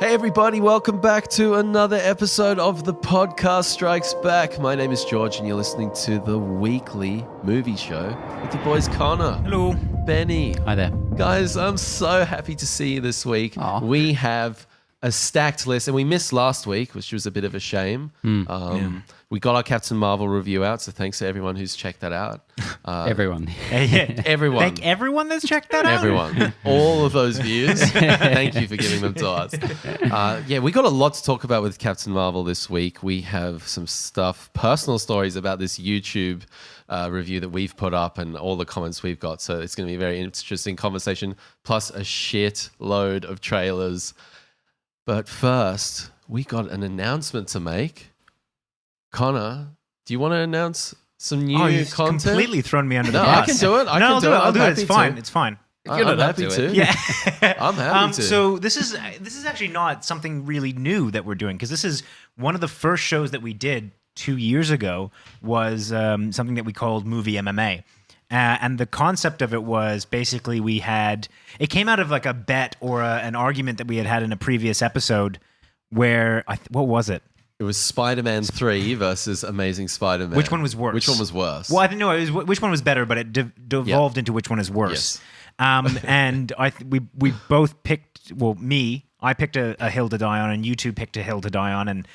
Hey everybody, welcome back to another episode of The Podcast Strikes Back. My name is George and you're listening to the weekly movie show with the boys Connor. Hello. Benny. Hi there. Guys, I'm so happy to see you this week. Aw. We have a stacked list and we missed last week, which was a bit of a shame. We got our Captain Marvel review out, so thanks to everyone who's checked that out. Everyone. Everyone. Thank everyone that's checked that out. Everyone. All of those views. Thank you for giving them to us. We got a lot to talk about with Captain Marvel this week. We have some stuff, personal stories about this YouTube review that we've put up and all the comments we've got. So it's going to be a very interesting conversation, plus a shit load of trailers. But first, we got an announcement to make. Connor, do you want to announce some new you've content? completely thrown me under the No, bus. I can do it. I'll do it. I'm It's happy fine. to. It's fine. I'm happy to. Yeah. I'm happy to. So this is actually not something really new that we're doing, because this is one of the first shows that we did 2 years ago was something that we called Movie MMA. And the concept of it was basically it came out of like a bet or an argument that we had in a previous episode where, what was it? It was Spider-Man 3 versus Amazing Spider-Man. Which one was worse? Which one was worse? Well, I didn't know which one was better, but it devolved into which one is worse. Yes. And we both picked. Well, I picked a hill to die on, and you two picked a hill to die on, and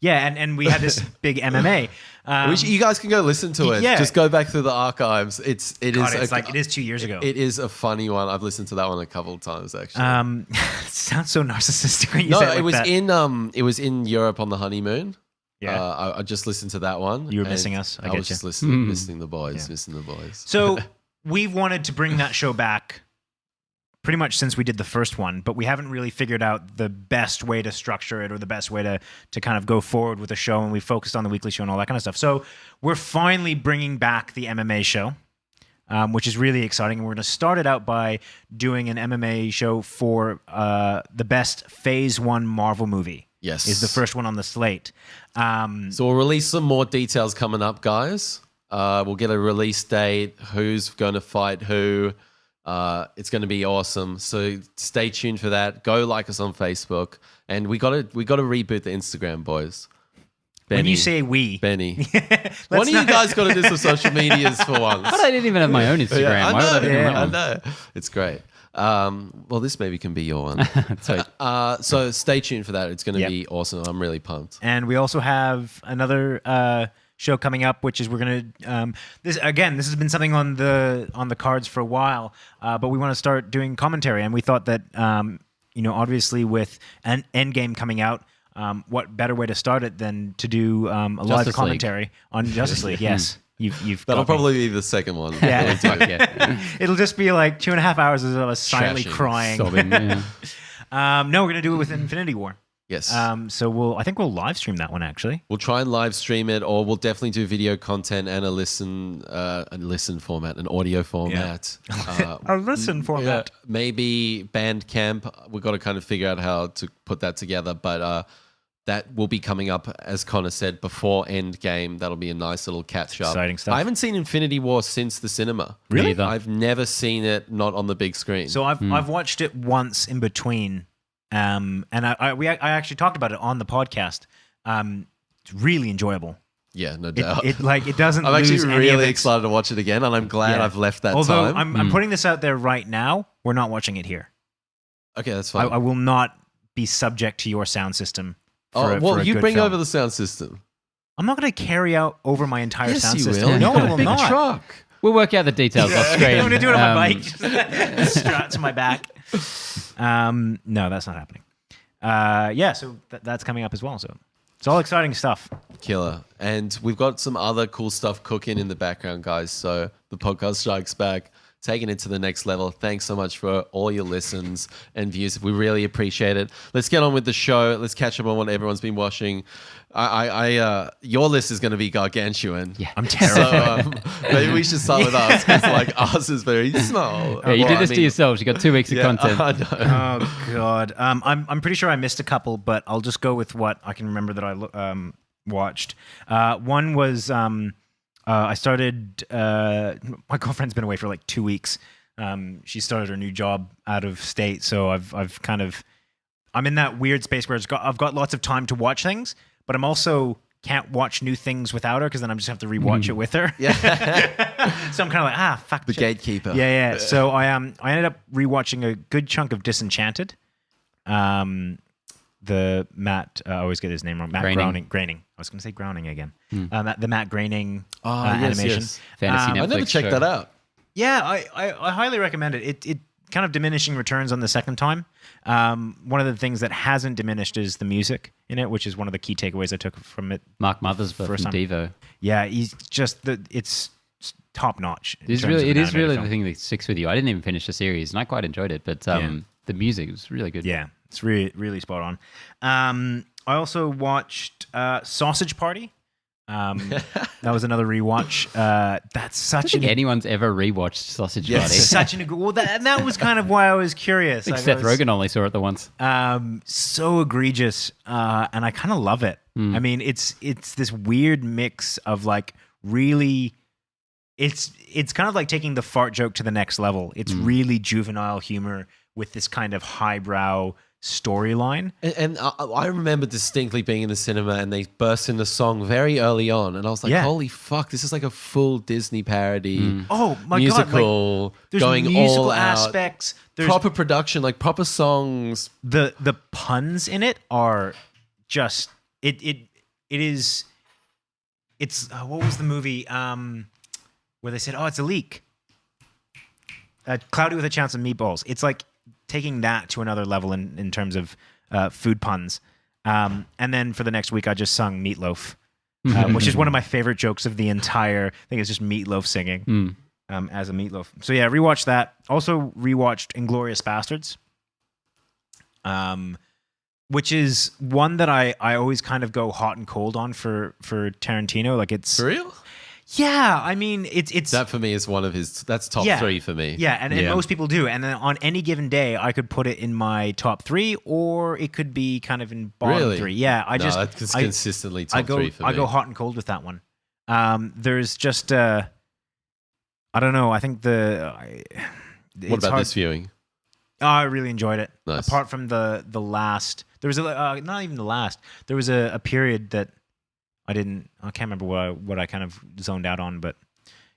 and we had this big MMA. You guys can go listen to it. Yeah. Just go back through the archives. It is 2 years ago. It is a funny one. I've listened to that one a couple of times actually. It sounds so narcissistic when you say it like that. It was in Europe on the honeymoon. Yeah. I just listened to that one. You were missing us. I get was you. just missing the boys. So we've wanted to bring that show back pretty much since we did the first one, but we haven't really figured out the best way to structure it or the best way to kind of go forward with the show, and we focused on the weekly show and all that kind of stuff. So we're finally bringing back the MMA show, which is really exciting. And we're going to start it out by doing an MMA show for the best Phase 1 Marvel movie. Yes. Is the first one on the slate. So we'll release some more details coming up, guys. We'll get a release date, who's going to fight who. It's going to be awesome. So stay tuned for that. Go like us on Facebook, and we got to reboot the Instagram, boys. Benny, When you say we, Benny, one of you guys got to do some social medias for once. But I didn't even have my own Instagram. Yeah, Why would I be doing that I one? know. It's great. Well, this maybe can be your one. Sweet. So stay tuned for that. It's going to be awesome. I'm really pumped. and we also have another show coming up, which is we're gonna this has been something on the cards for a while, but we want to start doing commentary, and we thought that obviously with an Endgame coming out, what better way to start it than to do a live commentary on Justice League? Yes, you've That'll probably be the second one. Yeah. Yeah. It'll just be like 2.5 hours of us silently Trashing. crying. Sobbing, yeah. No, we're gonna do it with Infinity War. Yes. So I think we'll live stream that one actually. We'll try and live stream it, or we'll definitely do video content and a listen format, an audio format. A listen format. Maybe Bandcamp. We've got to kind of figure out how to put that together, but that will be coming up, as Connor said, before Endgame. That'll be a nice little catch up. Exciting stuff. I haven't seen Infinity War since the cinema. Really? Neither. I've never seen it not on the big screen. So I've watched it once in between. And I actually talked about it on the podcast. It's really enjoyable. Yeah, no doubt. It doesn't. I'm lose actually any of really its- excited to watch it again, and I'm glad Yeah. I've left that Although time. I'm putting this out there right now, we're not watching it here. Okay, that's fine. I will not be subject to your sound system. You bring film. over the sound system. I'm not going to carry out over my entire Yes, sound you system. will. No, You've I got a will big not. truck. We'll work out the details off screen. I'm going to do it on my bike. Strap to my back. No, that's not happening. So that's coming up as well. So it's all exciting stuff. Killer. And we've got some other cool stuff cooking in the background, guys. So the podcast strikes back, taking it to the next level. Thanks so much for all your listens and views. We really appreciate it. Let's get on with the show. Let's catch up on what everyone's been watching. Your list is going to be gargantuan. Yeah. I'm terrified. So maybe we should start with us, because ours is very small. Yeah, you did this to yourselves. You got 2 weeks of content. I know. Oh God. I'm pretty sure I missed a couple, but I'll just go with what I can remember that I watched. One was I started. My girlfriend's been away for like 2 weeks. She started her new job out of state, so I've kind of I'm in that weird space where I've got lots of time to watch things, but I'm also can't watch new things without her because then I just have to rewatch it with her. Yeah. So I'm kind of like, fuck The shit. gatekeeper. Yeah. So I ended up rewatching a good chunk of Disenchanted. The Matt, I always get his name wrong. Matt Groening. I was going to say Groening again. The Matt Groening animation. Yes. Fantasy Netflix I never checked show. that out. Yeah, I highly recommend it. It kind of diminishing returns on the second time. One of the things that hasn't diminished is the music in it, which is one of the key takeaways I took from it. Mark Mothersbaugh from time. Devo. Yeah, he's just it's top notch. It is really the thing that sticks with you. I didn't even finish the series, and I quite enjoyed it. But the music was really good. Yeah, it's really spot on. I also watched Sausage Party. That was another rewatch. That's such I don't think anyone's ever rewatched Sausage Party. such an that was kind of why I was curious. I think Seth Rogen only saw it the once. So egregious, and I kind of love it. I mean, it's this weird mix of like really. It's kind of like taking the fart joke to the next level. It's really juvenile humor with this kind of highbrow storyline. And I remember distinctly being in the cinema and they burst in the song very early on. And I was like, holy fuck, this is like a full Disney parody. Oh my musical, God. Like, there's going musical all out. aspects. There's Proper production, like proper songs. The puns in it are just, it's what was the movie where they said, it's a leak. Cloudy with a Chance of Meatballs. It's like taking that to another level in terms of food puns. And then for the next week, I just sung Meatloaf, which is one of my favorite jokes of the entire thing. It's just Meatloaf singing as a meatloaf. So yeah, rewatched that. Also rewatched Inglourious Bastards, which is one that I always kind of go hot and cold on for Tarantino. Like it's For real? Yeah, I mean, it's that for me is one of his. That's top 3 for me. Yeah, and most people do. And then on any given day, I could put it in my top 3, or it could be kind of in bottom 3. Yeah, that's consistently top 3 for me. I go hot and cold with that one. There's just I don't know. I think what about this viewing? Oh, I really enjoyed it. Nice. Apart from the last, there was not even the last. There was a period that. I can't remember what I kind of zoned out on, but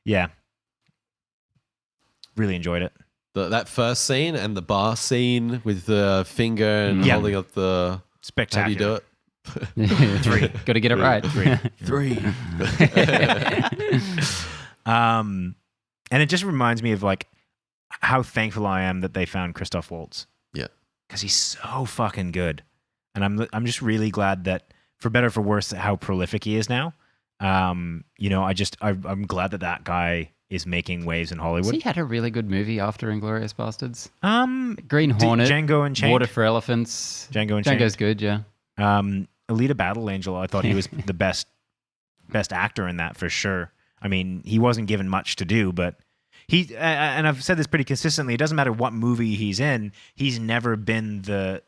yeah, really enjoyed it. That first scene and the bar scene with the finger and holding up the... Spectacular. How do you do it? 3. Got to get it right. 3. And it just reminds me of like how thankful I am that they found Christoph Waltz. Yeah. Because he's so fucking good. And I'm just really glad that, for better or for worse, how prolific he is now. I'm glad that guy is making waves in Hollywood. So he had a really good movie after Inglourious Bastards. Green Hornet, Django Unchained, Water for Elephants. Django Unchained. Django's good, yeah. Alita Battle Angel, I thought he was the best actor in that for sure. I mean, he wasn't given much to do, but he and I've said this pretty consistently. It doesn't matter what movie he's in. He's never been the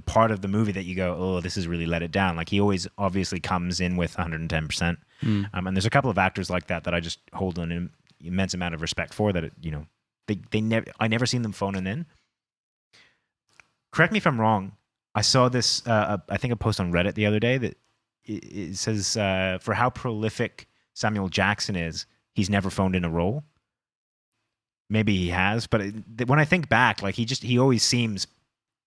part of the movie that you go, oh, this has really let it down. Like he always obviously comes in with 110%. And there's a couple of actors like that I just hold an immense amount of respect for. That I never seen them phoning in. Correct me if I'm wrong. I saw this. I think a post on Reddit the other day that it says for how prolific Samuel Jackson is, he's never phoned in a role. Maybe he has, but when I think back, like he always seems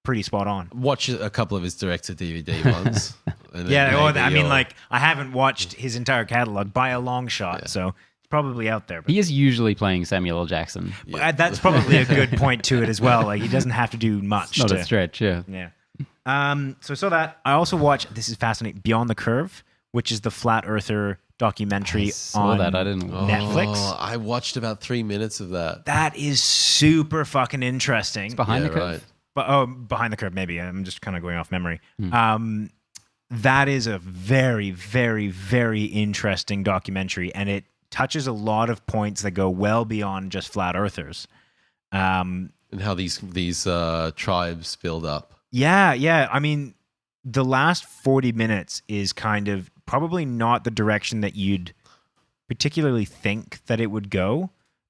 pretty spot on. Watch a couple of his direct-to-DVD ones. Like I haven't watched his entire catalog by a long shot, so it's probably out there. But he is usually playing Samuel L. Jackson. Yeah. That's probably a good point to it as well. Like he doesn't have to do much. Not a stretch, yeah. Yeah. So I saw that. I also watched. This is fascinating. Beyond the Curve, which is the flat earther documentary on Netflix. Oh, I watched about 3 minutes of that. That is super fucking interesting. It's Behind the Curve. Right. Behind the Curve, maybe. I'm just kind of going off memory. That is a very, very, very interesting documentary, and it touches a lot of points that go well beyond just flat earthers. And how these tribes build up. Yeah. I mean, the last 40 minutes is kind of probably not the direction that you'd particularly think that it would go,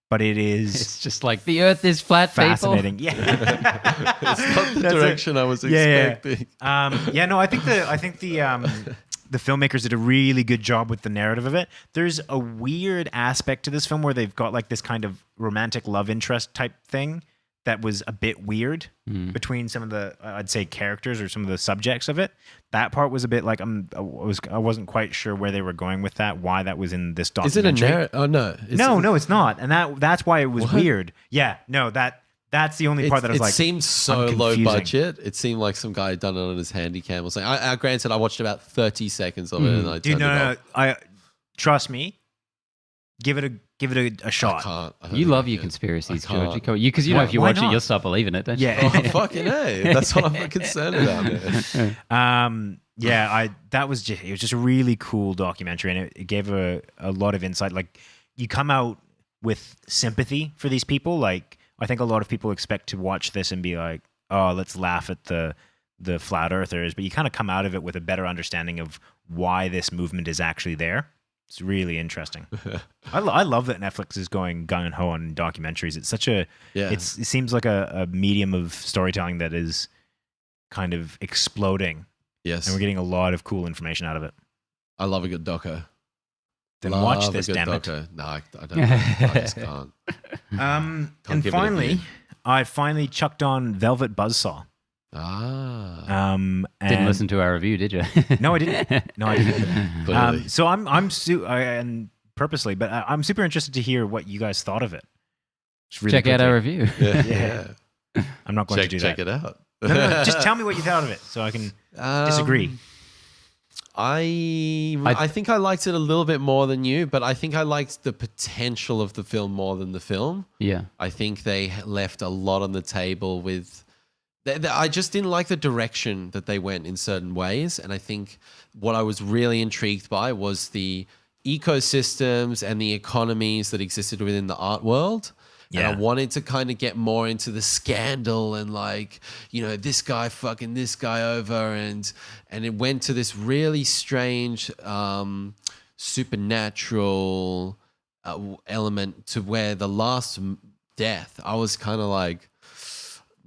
but it is It's just like the Earth is flat. fascinating. People. Yeah, It's not the That's direction I was expecting. No, I think the filmmakers did a really good job with the narrative of it. There's a weird aspect to this film where they've got like this kind of romantic love interest type thing that was a bit weird between some of the, I'd say, characters or some of the subjects of it. That part was a bit like I wasn't quite sure where they were going with that, why that was in this Is it documentary. a narrative? Oh no, No, it's not, and that's why it was What? weird. Yeah, no, that's the only part that I was it like, seemed so I'm low confusing. budget. It seemed like some guy had done it on his handy cam or something. Granted, I watched about 30 seconds of it and I Dude, turned it no, off. I trust me. Give it a I shot. can't. I don't You think love I your can. conspiracies, I can't. George. Because you know, if you Why watch it, not? you'll start believing it, don't you? Yeah. Oh, fucking hey. That's what I'm concerned about, man. That was just, it was just a really cool documentary, and it gave a lot of insight. Like, you come out with sympathy for these people. Like, I think a lot of people expect to watch this and be like, oh, let's laugh at the flat earthers, but you kind of come out of it with a better understanding of why this movement is actually there. It's really interesting. I love that Netflix is going gung ho on documentaries. It's such a it seems like a medium of storytelling that is kind of exploding, Yes. and we're getting a lot of cool information out of it. I love a good doco. Then Love watch a this, good damn it. doco. No, I don't. I just can't. And give it a finally, view. I finally chucked on Velvet Buzzsaw. Ah. And Didn't listen to our review, did you? No, I didn't. No, I didn't. Clearly. So and purposely, but I'm super interested to hear what you guys thought of it. Just really Check out quickly. our review. Yeah. I'm not going to do that. Check it out. No, just tell me what you thought of it so I can disagree. I think I liked it a little bit more than you, but I think I liked the potential of the film more than the film. Yeah. I think they left a lot on the table with. I just didn't like the direction that they went in certain ways, and I think what I was really intrigued by was the ecosystems and the economies that existed within the art world. Yeah. And I wanted to kind of get more into the scandal and like, this guy fucking this guy over, and it went to this really strange supernatural element to where the last death, I was kind of like,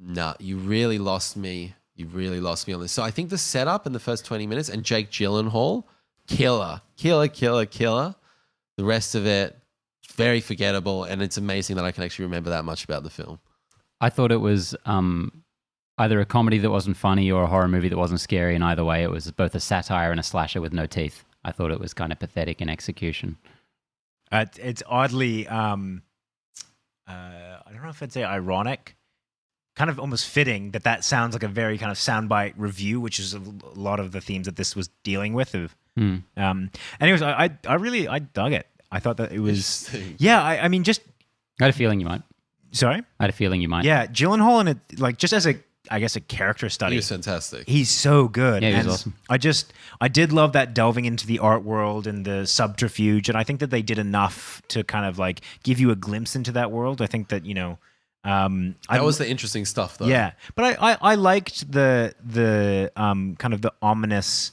nah, you really lost me. You really lost me on this. So I think the setup in the first 20 minutes and Jake Gyllenhaal, killer. The rest of it, very forgettable, and it's amazing that I can actually remember that much about the film. I thought it was either a comedy that wasn't funny or a horror movie that wasn't scary, and either way, it was both a satire and a slasher with no teeth. I thought it was kind of pathetic in execution. It's oddly, I don't know if I'd say ironic, kind of almost fitting that sounds like a very kind of soundbite review, which is a lot of the themes that this was dealing with. Anyways, I dug it. I thought that it was, yeah. I mean, just I had a feeling you might. sorry, I had a feeling you might. yeah. Gyllenhaal in it, like just as a character study, He was fantastic. he's so good. Yeah, he was And awesome. I did love that delving into the art world and the subterfuge, and I think that they did enough to kind of like give you a glimpse into that world. I think that That was the interesting stuff, though. yeah, but I liked the kind of the ominous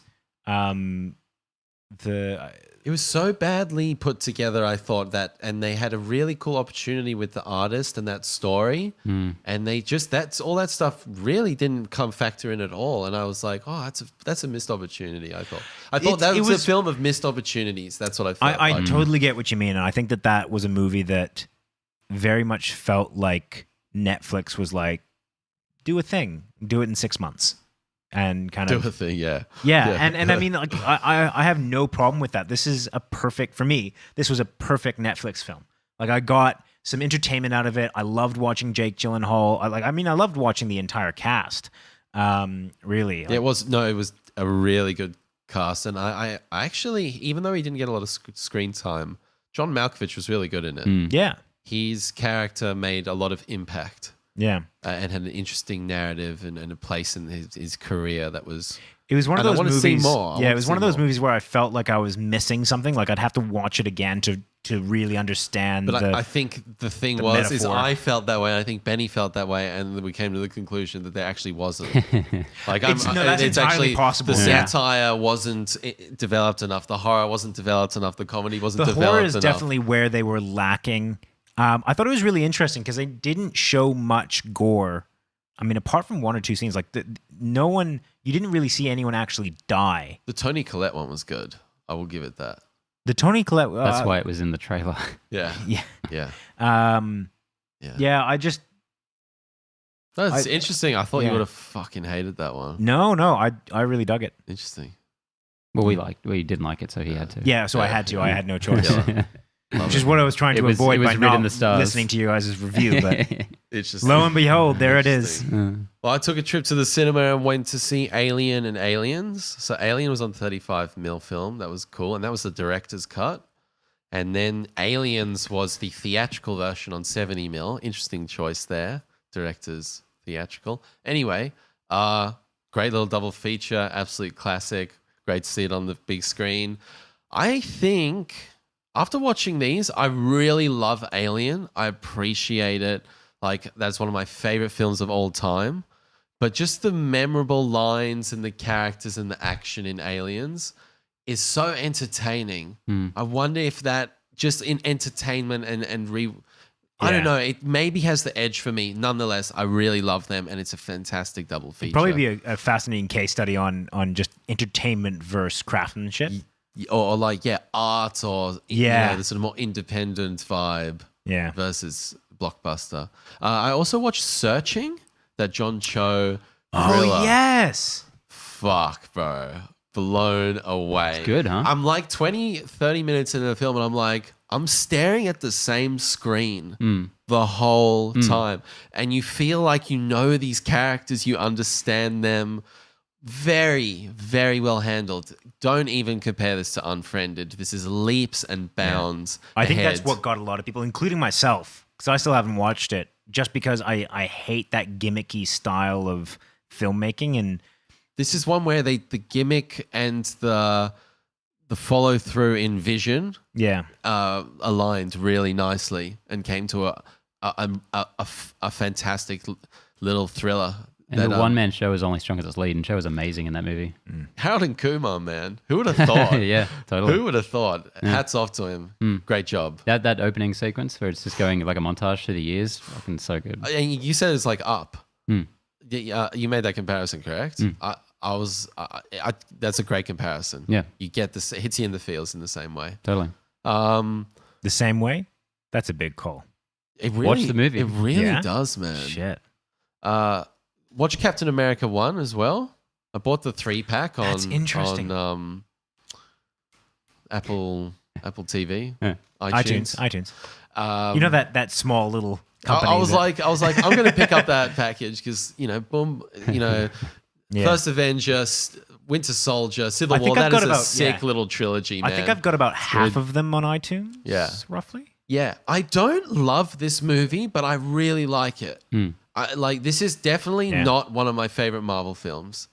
It was so badly put together, I thought that, and they had a really cool opportunity with the artist and that story, and they just all that stuff really didn't factor in at all. And I was like, oh, that's a missed opportunity. I thought that was a film of missed opportunities. That's what I felt. I like. totally get what you mean, and I think that was a movie that very much felt like Netflix was like, do a thing, do it in 6 months. And kind Do of a thing, yeah. And I mean, like, I have no problem with that. This is for me, this was a perfect Netflix film. Like, I got some entertainment out of it. I loved watching Jake Gyllenhaal. I loved watching the entire cast. Really. Yeah, it was a really good cast, and I actually, even though he didn't get a lot of screen time, John Malkovich was really good in it. Yeah. His character made a lot of impact. Yeah. And had an interesting narrative and a place in his career that was. It was one of And I those wanna see movies. more. I Yeah, wanna it was see one of those more. movies where I felt like I was missing something. Like I'd have to watch it again to really understand. But I think the thing the is metaphor. I felt that way. And I think Benny felt that way, and we came to the conclusion that there actually wasn't. Like That's entirely actually possible. The Yeah. satire wasn't developed enough. The horror wasn't developed enough. The comedy wasn't the developed horror is enough. definitely where they were lacking. I thought it was really interesting because they didn't show much gore. I mean, apart from one or two scenes, like you didn't really see anyone actually die. The Toni Collette one was good. I will give it that. The Toni Collette. That's why it was in the trailer. Yeah. Yeah. Yeah. Yeah. I just. That's interesting. I thought you Yeah. would have fucking hated that one. No. I really dug it. Interesting. Well, we didn't like it, so he had to. Yeah. So I had to. I had no choice. Yeah. Which is what I was trying to avoid it was by written in not the stars. listening to you guys' review. But It's just lo and behold, there it is. Well, I took a trip to the cinema and went to see Alien and Aliens. So Alien was on 35mm film. That was cool. And that was the director's cut. And then Aliens was the theatrical version on 70mm. Interesting choice there. Director's theatrical. Anyway, great little double feature. Absolute classic. Great to see it on the big screen. I think after watching these, I really love Alien. I appreciate it. Like, that's one of my favorite films of all time. But just the memorable lines and the characters and the action in Aliens is so entertaining. I wonder if that just in entertainment I don't know, it maybe has the edge for me. Nonetheless, I really love them, and it's a fantastic double feature. Probably be a fascinating case study on just entertainment versus craftsmanship. Or like, art or the sort of more independent vibe versus blockbuster. I also watched Searching, that John Cho thriller. Oh, yes. Fuck, bro. Blown away. It's good, huh? I'm like 20, 30 minutes into the film and I'm like, I'm staring at the same screen the whole time. And you feel like you know these characters, you understand them. Very, very well handled. Don't even compare this to Unfriended. This is leaps and bounds. I think ahead. that's what got a lot of people, including myself, because I still haven't watched it, just because I hate that gimmicky style of filmmaking. And this is one where the gimmick and the follow through in vision aligned really nicely and came to a fantastic little thriller. And the one-man show is only strong as its lead, and show was amazing in that movie. Harold and Kumar, man. Who would have thought? Yeah, totally. Who would have thought? Hats off to him. Great job. That opening sequence where it's just going like a montage through the years, fucking so good. And you said it's like Up. You made that comparison, correct? That's a great comparison. Yeah. You get this, it hits you in the feels in the same way. Totally. the same way, that's a big call. It really, Watch the movie. It really Yeah? does, man. Shit. Watch Captain America 1 as well. I bought the 3-pack on That's interesting. on Apple TV, Yeah. iTunes. You know that small little company. I was that- like, I'm going to pick up that package because boom, Yeah. First Avenger, Winter Soldier, Civil I War. think I've That got is a about- sick yeah. little trilogy, man. I think I've got about half of them on iTunes. Yeah. roughly. Yeah, I don't love this movie, but I really like it. This is definitely Yeah. not one of my favorite Marvel films,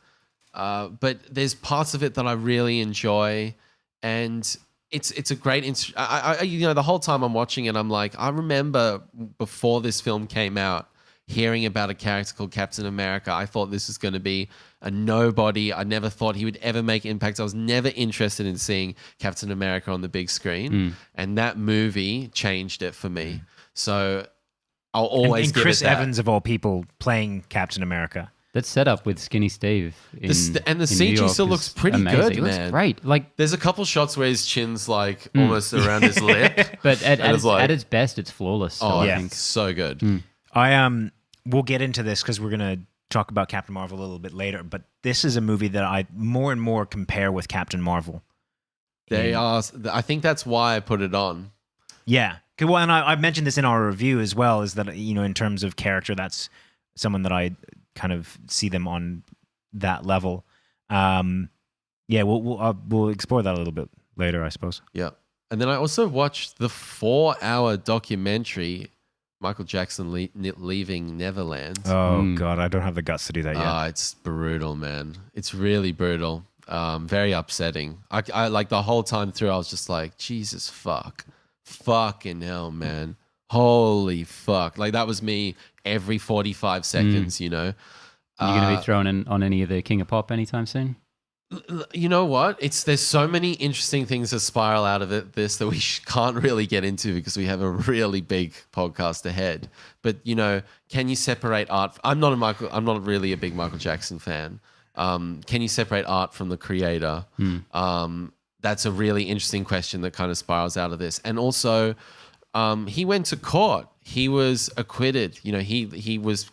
but there's parts of it that I really enjoy, and it's a great. The whole time I'm watching it, I'm like, I remember before this film came out, hearing about a character called Captain America. I thought this was going to be a nobody. I never thought he would ever make impact. I was never interested in seeing Captain America on the big screen. And that movie changed it for me. So I'll always and give Chris it that. Evans of all people playing Captain America. That setup with Skinny Steve in, And the in CG New York still is looks pretty amazing. good, It looks man. great. Like, There's a couple shots where his chin's like almost around his lip. but And it's like- at its best, it's flawless. Still, Oh, I yeah, think. so good. We'll get into this because we're gonna talk about Captain Marvel a little bit later. But this is a movie that I more and more compare with Captain Marvel. They are. I think that's why I put it on. Yeah. Well, and I mentioned this in our review as well, is that, in terms of character, that's someone that I kind of see them on that level. We'll explore that a little bit later, I suppose. Yeah. And then I also watched the 4-hour documentary, Michael Jackson leaving Neverland. Oh, God, I don't have the guts to do that yet. It's brutal, man. It's really brutal. Very upsetting. I like the whole time through, I was just like, Jesus fuck. Fucking hell, man. Holy fuck. Like, that was me every 45 seconds, Are you going to be thrown in on any of the King of Pop anytime soon? You know what? There's so many interesting things that spiral out of this that we can't really get into because we have a really big podcast ahead. But can you separate art? I'm not really a big Michael Jackson fan. Can you separate art from the creator? That's a really interesting question that kind of spirals out of this. And also, he went to court. He was acquitted. He was.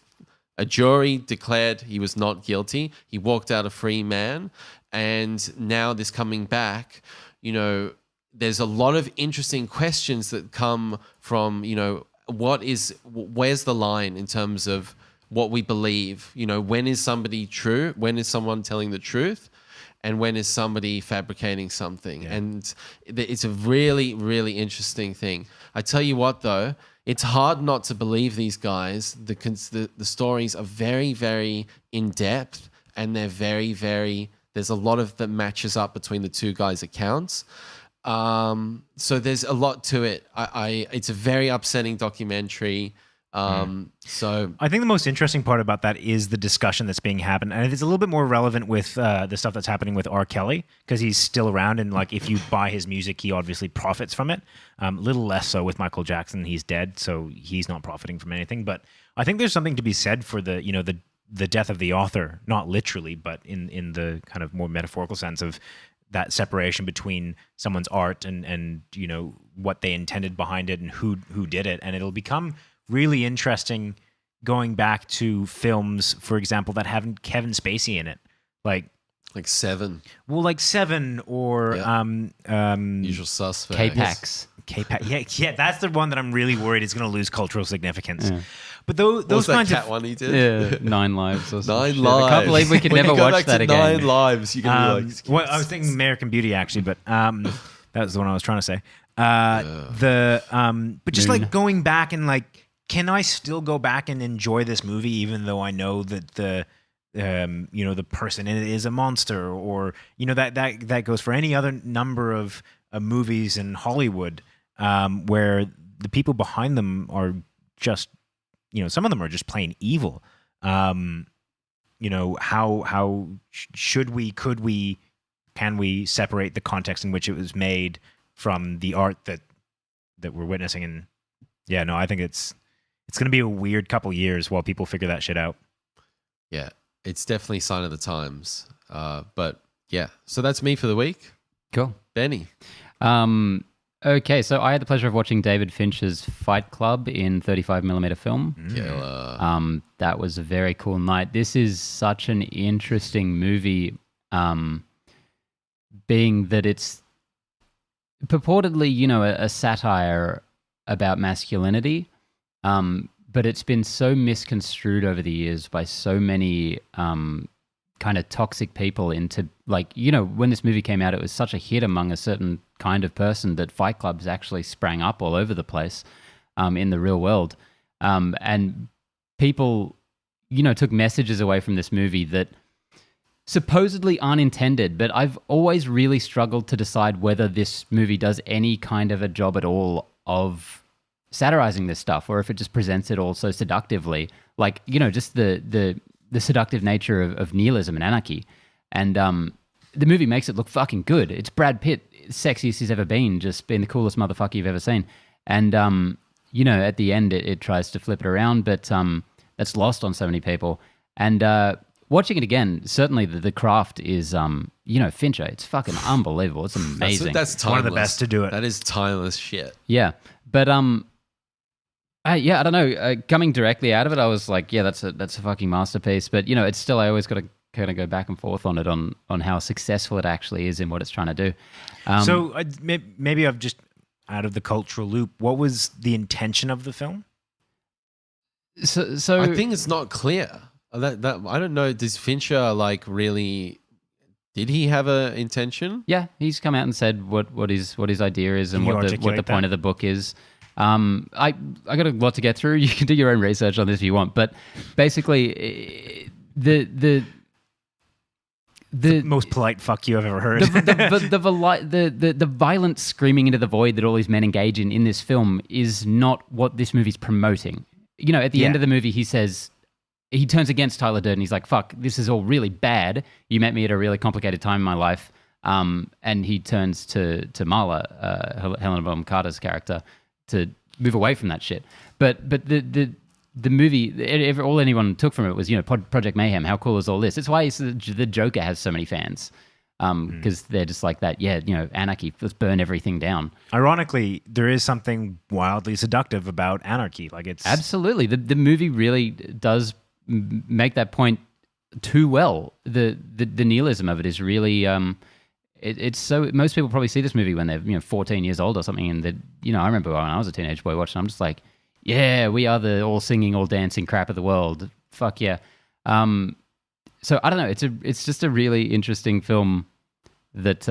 A jury declared he was not guilty. He walked out a free man. And now this coming back, there's a lot of interesting questions that come from, where's the line in terms of what we believe? When is somebody true? When is someone telling the truth? And when is somebody fabricating something? Yeah. And it's a really, really interesting thing. I tell you what, though, it's hard not to believe these guys. The stories are very, very in-depth, and they're very, very... There's a lot of that matches up between the two guys' accounts. So there's a lot to it. It's a very upsetting documentary. So I think the most interesting part about that is the discussion that's being happened, and it's a little bit more relevant with the stuff that's happening with R. Kelly, because he's still around, and like if you buy his music, he obviously profits from it. A little less so with Michael Jackson. He's dead, so he's not profiting from anything. But I think there's something to be said for the death of the author, not literally, but in the kind of more metaphorical sense of that separation between someone's art and what they intended behind it and who did it. And it'll become really interesting going back to films, for example, that have Kevin Spacey in it, like Seven. Well, like Seven or Usual Suspects. K-Pax. K-Pax. Yeah, that's the one that I'm really worried is going to lose cultural significance. Yeah. But those kinds cat of one he did? Yeah, 9 Lives or something. 9 Lives. I can't believe we could When never you go watch back that to again. 9 Lives, you're going to be well, I was thinking American Beauty actually, but that was the one I was trying to say. But just like going back and like, can I still go back and enjoy this movie even though I know that the person in it is a monster, or that goes for any other number of movies in Hollywood where the people behind them are just some of them are just plain evil. How should we, can we separate the context in which it was made from the art that we're witnessing? And yeah, no, I think it's going to be a weird couple years while people figure that shit out. Yeah, it's definitely a sign of the times. But yeah, so that's me for the week. Cool. Benny. Okay, so I had the pleasure of watching David Fincher's Fight Club in 35mm film. Killer. That was a very cool night. This is such an interesting movie, being that it's purportedly, a satire about masculinity, but it's been so misconstrued over the years by so many kind of toxic people into, like, when this movie came out, it was such a hit among a certain kind of person that fight clubs actually sprang up all over the place in the real world. And people, took messages away from this movie that supposedly aren't intended, but I've always really struggled to decide whether this movie does any kind of a job at all of satirizing this stuff, or if it just presents it all so seductively, like, just the seductive nature of nihilism and anarchy. And the movie makes it look fucking good. It's Brad Pitt, sexiest he's ever been, just being the coolest motherfucker you've ever seen. And, at the end, it tries to flip it around, but that's lost on so many people. And watching it again, certainly the craft is, Fincher. It's fucking unbelievable. It's amazing. That's timeless. One of the best to do it. That is timeless shit. Yeah. But, I don't know. Coming directly out of it, I was like, yeah, that's a fucking masterpiece. But it's still, I always got to kind of go back and forth on it on how successful it actually is in what it's trying to do. So maybe I've just out of the cultural loop. What was the intention of the film? So I think it's not clear. That I don't know. Does Fincher really? Did he have an intention? Yeah, he's come out and said what his idea is and what the point of the book is. I got a lot to get through. You can do your own research on this if you want, but basically, the most polite fuck you I've ever heard. The violent screaming into the void that all these men engage in this film is not what this movie's promoting. At the end of the movie, he says he turns against Tyler Durden. He's like, fuck, this is all really bad. You met me at a really complicated time in my life. And he turns to Marla, Helena Bonham Carter's character, to move away from that shit. But the movie, all anyone took from it was, Project Mayhem. How cool is all this? It's why the Joker has so many fans. Because they're just like that, anarchy, let's burn everything down. Ironically, there is something wildly seductive about anarchy. Like it's absolutely the movie really does make that point too well. The nihilism of it is really it's so most people probably see this movie when they're 14 years old or something, and I remember when I was a teenage boy watching. I'm just like, yeah, we are the all singing, all dancing crap of the world. Fuck yeah. So I don't know. It's just a really interesting film that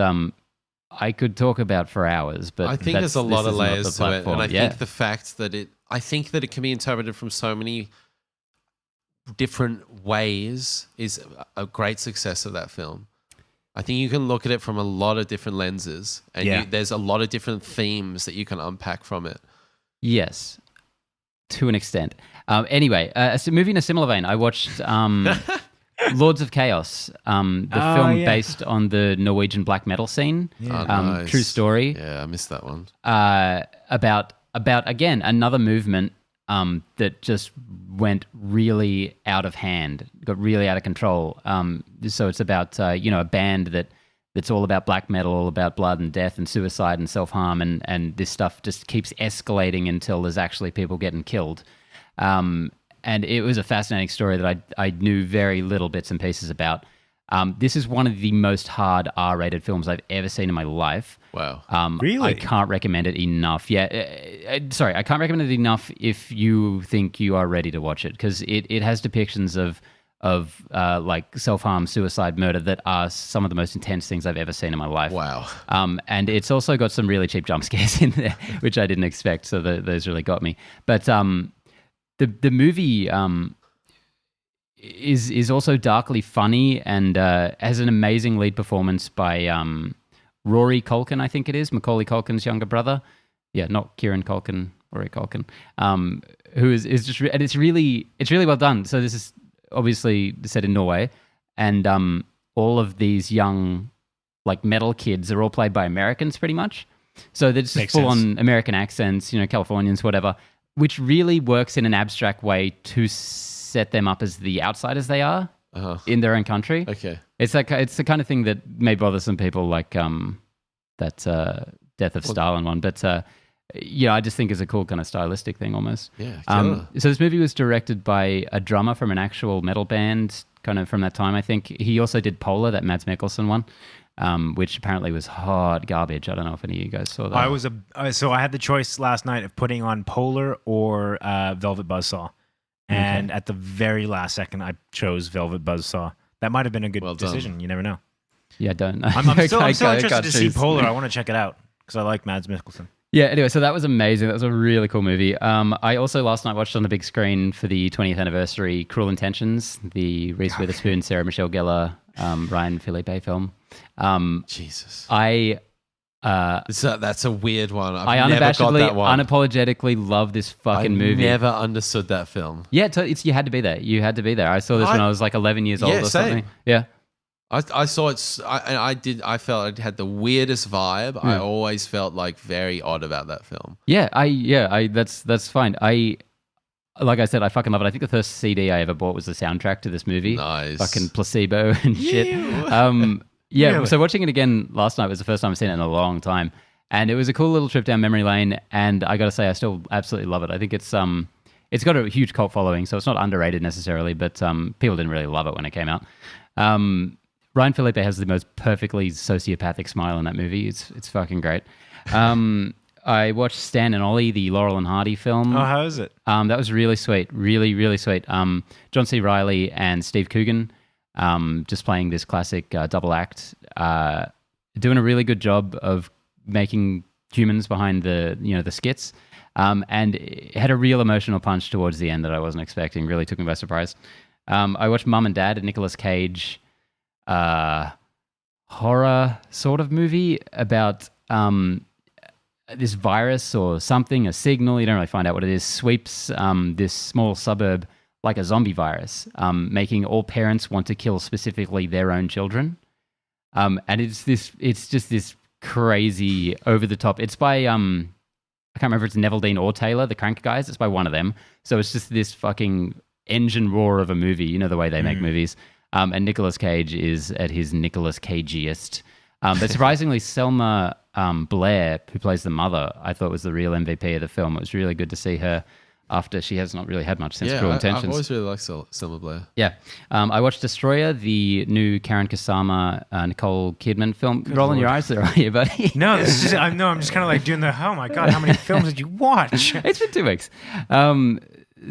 I could talk about for hours. But I think there's a lot of layers to it, and I Yeah. think the fact that it can be interpreted from so many different ways is a great success of that film. I think you can look at it from a lot of different lenses, and there's a lot of different themes that you can unpack from it. Yes, to an extent. Anyway, a movie in a similar vein. I watched Lords of Chaos, the film based on the Norwegian black metal scene. Yeah. Nice. True story. Yeah, I missed that one. About again another movement that just went really out of hand, got really out of control. So it's about a band that's all about black metal, all about blood and death and suicide and self-harm, and this stuff just keeps escalating until there's actually people getting killed. And it was a fascinating story that I knew very little bits and pieces about. This is one of the most hard R-rated films I've ever seen in my life. Wow. Really? I can't recommend it enough. Yeah. Sorry, I can't recommend it enough if you think you are ready to watch it, because it has depictions of like self-harm, suicide, murder that are some of the most intense things I've ever seen in my life. Wow. And it's also got some really cheap jump scares in there, which I didn't expect. So those really got me. But the movie is also darkly funny and has an amazing lead performance by Rory Culkin, I think it is, Macaulay Culkin's younger brother. Yeah, not Kieran Culkin, Rory Culkin, who is just and it's really well done. So this is obviously set in Norway, and all of these young like metal kids are all played by Americans pretty much. So they're just full on American accents, Californians, whatever, which really works in an abstract way to set them up as the outsiders they are in their own country. Okay. It's the kind of thing that may bother some people, like that Death of Stalin one. But I just think it's a cool kind of stylistic thing almost. Yeah. So this movie was directed by a drummer from an actual metal band, kind of from that time, I think. He also did Polar, that Mads Mikkelsen one, which apparently was hot garbage. I don't know if any of you guys saw that. So I had the choice last night of putting on Polar or Velvet Buzzsaw. And at the very last second, I chose Velvet Buzzsaw. That might have been a good decision. You never know. Yeah, don't know. I'm still interested to see Polar. I want to check it out because I like Mads Mikkelsen. Yeah, anyway, so that was amazing. That was a really cool movie. I also last night watched on the big screen for the 20th anniversary Cruel Intentions, the Reese Witherspoon, Sarah Michelle Gellar, Ryan Philippe film. Jesus. That's a weird one. I never got that one. unapologetically love this fucking movie. I never understood that film. Yeah, you had to be there. You had to be there. I saw this when I was like 11 years old or something. Yeah. I saw it. I felt it had the weirdest vibe. I always felt like very odd about that film. That's fine. Like I said, I fucking love it. I think the first CD I ever bought was the soundtrack to this movie. Nice. Fucking Placebo and shit. Really? So watching it again last night was the first time I've seen it in a long time, and it was a cool little trip down memory lane. And I got to say, I still absolutely love it. I think it's got a huge cult following, so it's not underrated necessarily, but people didn't really love it when it came out. Ryan Philippe has the most perfectly sociopathic smile in that movie. It's fucking great. I watched Stan and Ollie, the Laurel and Hardy film. Oh, how is it? That was really sweet. Really, really sweet. John C. Reilly and Steve Coogan, just playing this classic double act, doing a really good job of making humans behind the skits, and it had a real emotional punch towards the end that I wasn't expecting. Really took me by surprise. I watched Mum and Dad, a Nicolas Cage horror sort of movie about this virus or something, a signal, you don't really find out what it is, sweeps this small suburb like a zombie virus, making all parents want to kill specifically their own children. And it's just this crazy over the top. It's by I can't remember if it's Neville Dean or Taylor, the Crank guys. It's by one of them. So it's just this fucking engine roar of a movie. You know the way they make movies. And Nicolas Cage is at his Nicolas Cageiest. But surprisingly, Selma Blair, who plays the mother, I thought was the real MVP of the film. It was really good to see her after she has not really had much since Cruel Intentions. I've always really liked Selma Blair. Yeah. I watched Destroyer, the new Karen Kusama, Nicole Kidman film. Rolling your eyes there, are you, buddy? No, this is just, I'm just kind of like doing the, oh my God, how many films did you watch? It's been 2 weeks.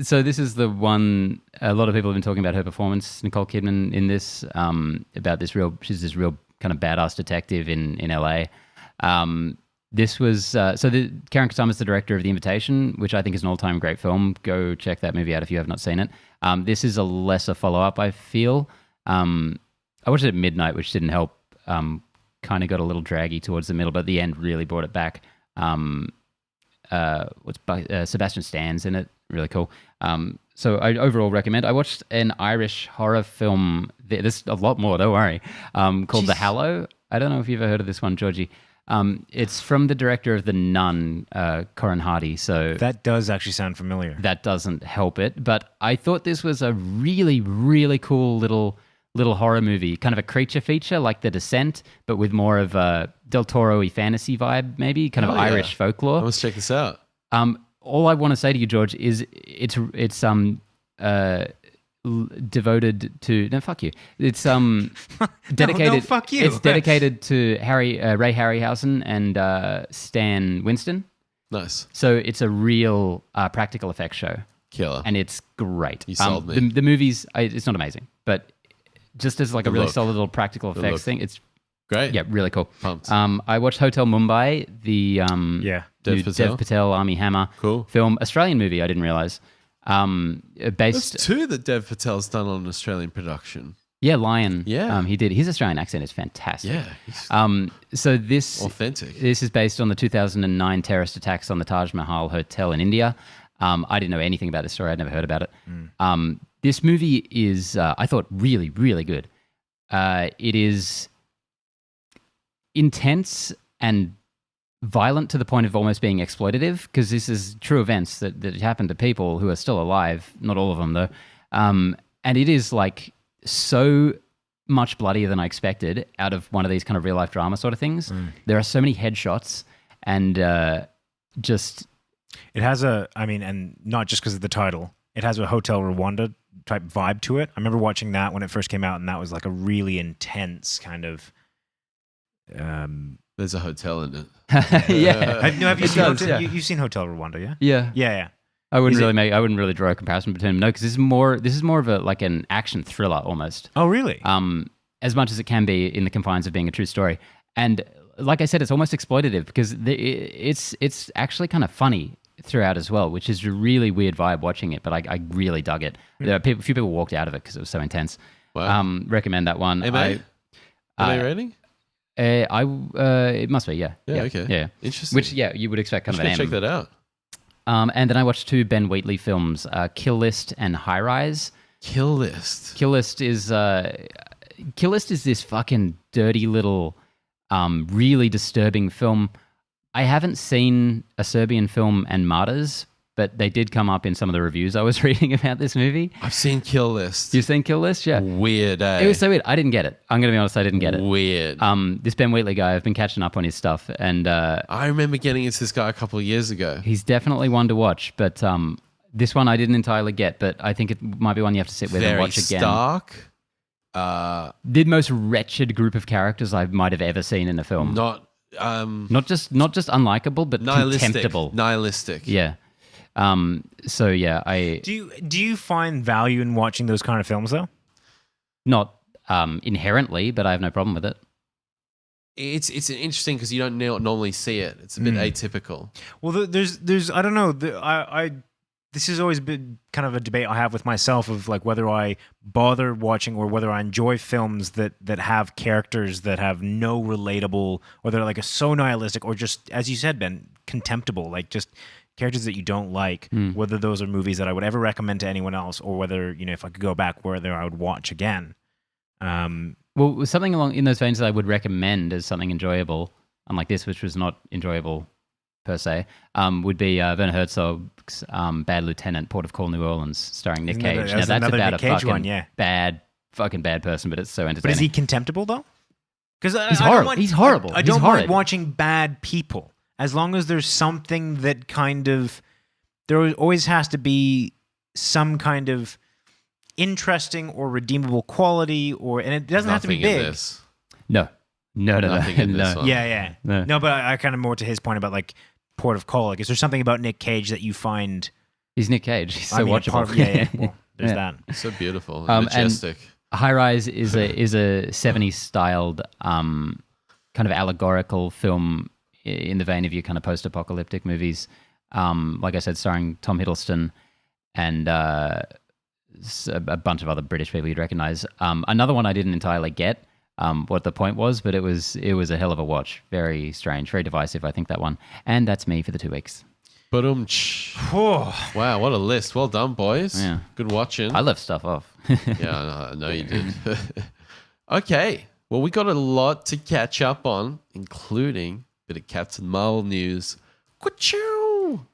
So this is the one, a lot of people have been talking about her performance, Nicole Kidman, in this, about she's this real kind of badass detective in LA. This was Karen Kusama is the director of The Invitation, which I think is an all-time great film. Go check that movie out if you have not seen it. This is a lesser follow-up, I feel. I watched it at midnight, which didn't help. Kind of got a little draggy towards the middle, but the end really brought it back. Sebastian Stan's in it, really cool. So I overall recommend. I watched an Irish horror film. There's a lot more, don't worry. Called The Hallow. I don't know if you've ever heard of this one, Georgie. It's from the director of The Nun, Corin Hardy. So that does actually sound familiar. That doesn't help it. But I thought this was a really, really cool little horror movie, kind of a creature feature like The Descent, but with more of a Del Toro-y fantasy vibe, maybe kind of Irish folklore. Let's check this out. All I want to say to you, George, is it's devoted to fuck you. It's dedicated. No, fuck you. It's dedicated to Ray Harryhausen and Stan Winston. Nice. So it's a real practical effects show. Killer. And it's great. You sold me. The movie's it's not amazing, but just as like a really solid little practical effects thing, it's great. Yeah, really cool. Pumped. I watched Hotel Mumbai, the Dev Patel, Armie Hammer film, Australian movie. I didn't realize. Based. There's two that Dev Patel's done on an Australian production. Yeah, Lion. Yeah. He did. His Australian accent is fantastic. Yeah. So this authentic. This is based on the 2009 terrorist attacks on the Taj Mahal Hotel in India. I didn't know anything about this story. I'd never heard about it. This movie is, I thought, really, really good. It is intense and violent to the point of almost being exploitative, because this is true events that happened to people who are still alive. Not all of them, though. And it is like so much bloodier than I expected out of one of these kind of real life drama sort of things. There are so many headshots and just... It has and not just because of the title, it has a Hotel Rwanda type vibe to it. I remember watching that when it first came out, and that was like a really intense kind of... There's a hotel in it. Yeah. Have you seen you've seen Hotel Rwanda, yeah? Yeah. I wouldn't really draw a comparison between them. No, because this is more of a like an action thriller almost. Oh, really? As much as it can be in the confines of being a true story. And like I said, it's almost exploitative because it's actually kind of funny throughout as well, which is a really weird vibe watching it, but I really dug it. A few people walked out of it because it was so intense. Wow. Recommend that one. Am I rating? It must be, yeah. Yeah, okay. Yeah. Interesting. Which, you would expect kind of an M. Check that out. And then I watched two Ben Wheatley films, Kill List and High Rise. Kill List. Kill List is this fucking dirty little, really disturbing film. I haven't seen a Serbian film and Martyrs, but they did come up in some of the reviews I was reading about this movie. I've seen Kill List. You've seen Kill List? Yeah. Weird, eh? It was so weird. I didn't get it. I'm going to be honest, I didn't get it. Weird. This Ben Wheatley guy, I've been catching up on his stuff, and I remember getting into this guy a couple of years ago. He's definitely one to watch, but this one I didn't entirely get, but I think it might be one you have to sit with and watch again. Stark. The most wretched group of characters I might have ever seen in a film. Not just unlikable, but contemptible. Nihilistic. Yeah. So yeah, do you find value in watching those kind of films though? Not inherently, but I have no problem with it. It's interesting because you don't normally see it. It's a bit atypical. Well, there's I don't know. This has always been kind of a debate I have with myself of like whether I bother watching or whether I enjoy films that have characters that have no relatable, or they're like so nihilistic or just, as you said, Ben, contemptible. Like just characters that you don't like, whether those are movies that I would ever recommend to anyone else, or whether, you know, if I could go back, whether I would watch again. Well, something along in those veins that I would recommend as something enjoyable, unlike this, which was not enjoyable per se, would be Werner Herzog's Bad Lieutenant, Port of Call, New Orleans, starring Nick Cage. Now, that's about a fucking bad person, but it's so entertaining. But is he contemptible, though? Because he's horrible. He's horrible. I don't mind watching bad people, as long as there's something that kind of... There always has to be some kind of interesting or redeemable quality, and it doesn't have to be big. No. Nothing in this one. Yeah. No, but I kind of more to his point about like Port of Call. Like, is there something about Nick Cage that you find? He's Nick Cage. He's so watchable. Well, there's that. So beautiful, majestic. And High Rise is a 70s styled kind of allegorical film in the vein of your kind of post-apocalyptic movies. Like I said, starring Tom Hiddleston and a bunch of other British people you'd recognize. Another one I didn't entirely get what the point was, but it was a hell of a watch. Very strange, very divisive, I think, that one. And that's me for the 2 weeks. Wow, what a list. Well done, boys. Yeah. Good watching. I left stuff off. Yeah, I know you did. Okay, well, we got a lot to catch up on, including a bit of Captain Marvel news. Ka-chow!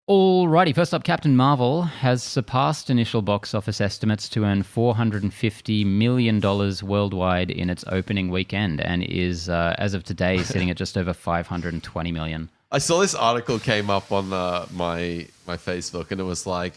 Alrighty, first up, Captain Marvel has surpassed initial box office estimates to earn $450 million worldwide in its opening weekend, and is, as of today, sitting at just over $520 million. I saw this article came up on my Facebook, and it was like,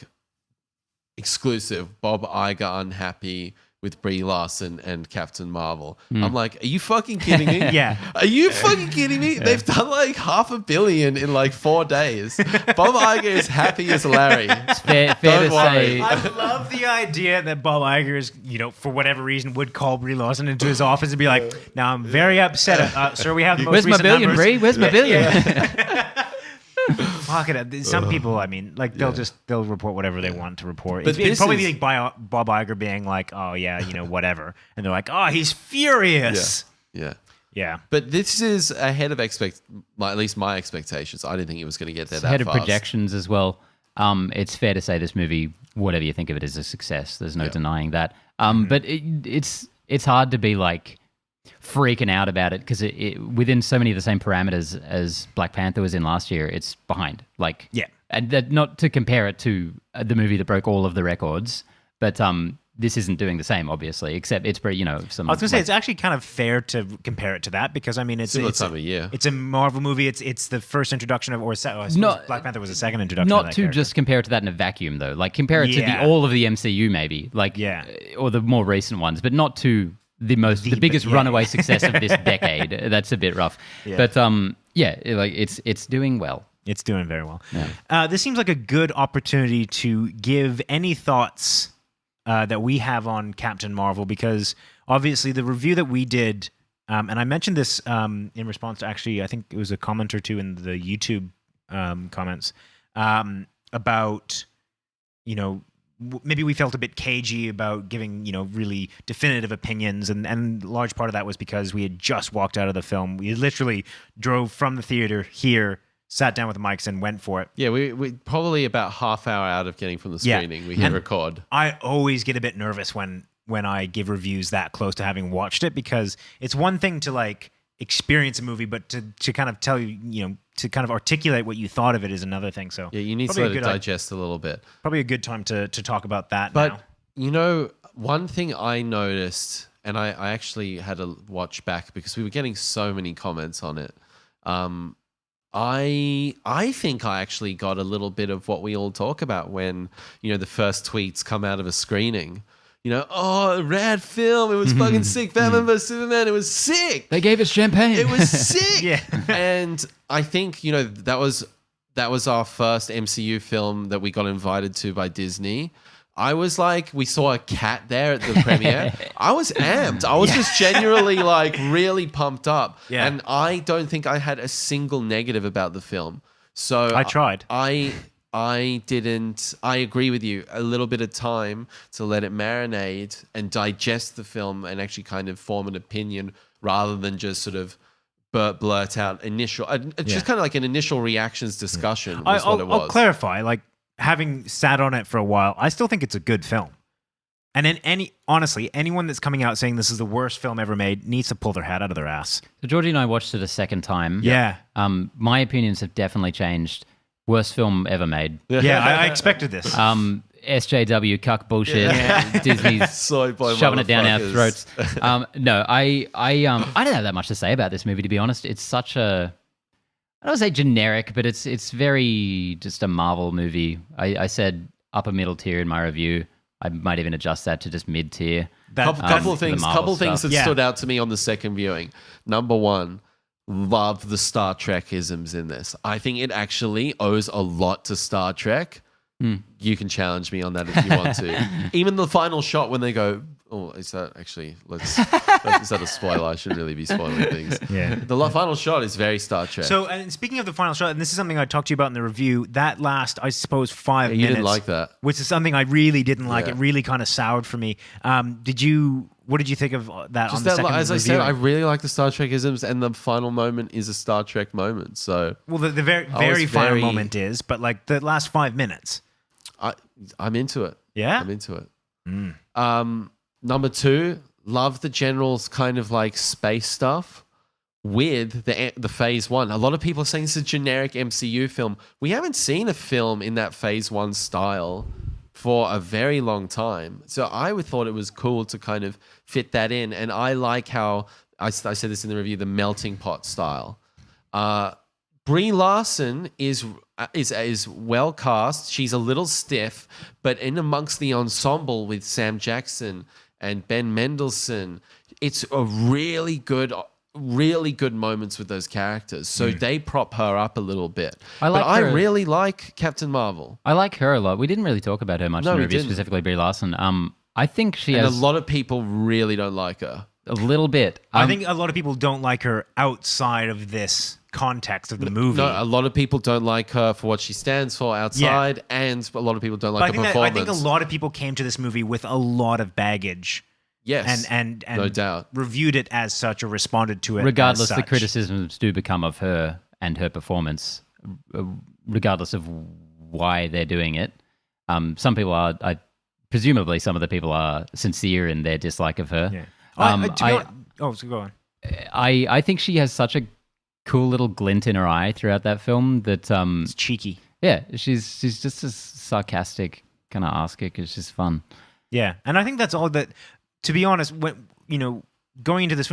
exclusive, Bob Iger unhappy with Brie Larson and Captain Marvel. I'm like, are you fucking kidding me? Yeah. Are you fucking kidding me? Yeah. They've done like $500 million in like 4 days. Bob Iger is happy as Larry. It's fair to say. I love the idea that Bob Iger is, you know, for whatever reason, would call Brie Larson into his office and be like, "Now I'm very upset, sir. We have the most Where's my recent billion, numbers." Brie? Where's my billion? Fuck it. Some people, I mean, like they'll report whatever they want to report. But It'd probably be like Bob Iger being like, "Oh yeah, you know, whatever," and they're like, "Oh, he's furious." Yeah. But this is ahead of at least my expectations. I didn't think it was going to get there that ahead fast. Ahead of projections as well. It's fair to say this movie, whatever you think of it, is a success. There's no denying that. But it's hard to be like freaking out about it because it within so many of the same parameters as Black Panther was in last year, it's behind. Like, and that, not to compare it to the movie that broke all of the records, but this isn't doing the same, obviously, except it's pretty, some. I was gonna say it's actually kind of fair to compare it to that because I mean it's time of year. It's a Marvel movie. It's the first introduction of Black Panther was the second introduction. Not of that to character. just compare it to that in a vacuum though. Like compare it to all of the MCU maybe, like or the more recent ones, but not to the biggest runaway success of this decade. That's a bit rough. But it's doing well. It's doing very well. Yeah. This seems like a good opportunity to give any thoughts that we have on Captain Marvel, because obviously the review that we did, and I mentioned this in response to actually, I think it was a comment or two in the YouTube comments about, maybe we felt a bit cagey about giving, really definitive opinions. And large part of that was because we had just walked out of the film. We literally drove from the theater here, sat down with the mics and went for it. Yeah, we probably about half hour out of getting from the screening. We hit record. I always get a bit nervous when I give reviews that close to having watched it, because it's one thing to like experience a movie, but to kind of tell you, to kind of articulate what you thought of it is another thing. So yeah, you need to let it digest a little bit. Probably a good time to talk about that but, now. One thing I noticed, and I actually had to watch back because we were getting so many comments on it. I think I actually got a little bit of what we all talk about when, the first tweets come out of a screening. Oh, rad film. It was fucking sick. Batman vs. Superman. It was sick. They gave us champagne. It was sick. Yeah. And I think, that was our first MCU film that we got invited to by Disney. I was like, we saw a cat there at the premiere. I was amped. I was just genuinely like really pumped up. Yeah. And I don't think I had a single negative about the film. So I tried. I didn't. I agree with you. A little bit of time to let it marinate and digest the film and actually kind of form an opinion rather than just sort of blurt out initial, just kind of like an initial reactions discussion. Was I'll, what it was. I'll clarify. Like, having sat on it for a while, I still think it's a good film. And then honestly, anyone that's coming out saying this is the worst film ever made needs to pull their hat out of their ass. So Georgie and I watched it a second time. Yeah. My opinions have definitely changed. Worst film ever made. Yeah, I expected this. SJW cuck bullshit. Disney's Soy boy shoving it down our motherfuckers. throats. No, I don't have that much to say about this movie, to be honest. It's such a, I don't say generic, but it's very just a Marvel movie. I said upper middle tier in my review. I might even adjust that to just mid tier. Couple of for the things. Marvel Couple things stuff. that stood out to me on the second viewing. Number one, love the Star Trek isms in this. I think it actually owes a lot to Star Trek. You can challenge me on that if you want to. Even the final shot when they go, oh, is that actually? Is that a spoiler? I shouldn't really be spoiling things. Yeah. The final shot is very Star Trek. So, and speaking of the final shot, and this is something I talked to you about in the review, that last, I suppose, 5 minutes. You didn't like that, which is something I really didn't like. Yeah. It really kind of soured for me. What did you think of that just on the that, second as I review? said, I really like the Star Trek isms, and the final moment is a Star Trek moment. So, well, the very final moment is, but like the last 5 minutes. I'm into it. Yeah? I'm into it. Number two, love the general's kind of like space stuff with the phase one. A lot of people are saying it's a generic MCU film. We haven't seen a film in that phase one style for a very long time. So I would thought it was cool to kind of fit that in. And I like how, I said this in the review, the melting pot style. Brie Larson is well cast. She's a little stiff, but in amongst the ensemble with Sam Jackson and Ben Mendelsohn, it's a really good moments with those characters. So they prop her up a little bit. I really like Captain Marvel. I like her a lot. We didn't really talk about her much in the review, specifically Brie Larson. I think she has a lot of people really don't like her. A little bit. I think a lot of people don't like her outside of this context of the movie. No, a lot of people don't like her for what she stands for outside, and a lot of people don't like her performance. I think a lot of people came to this movie with a lot of baggage. Yes, and no doubt reviewed it as such or responded to it. Regardless, as such. the criticisms do become of her and her performance, regardless of why they're doing it. Some people are, presumably, some of the people are sincere in their dislike of her. Yeah. So go on. I think she has such a cool little glint in her eye throughout that film that it's cheeky. Yeah, she's just as sarcastic, kind of ask it. It's just fun. Yeah, and I think that's all that. To be honest, when going into this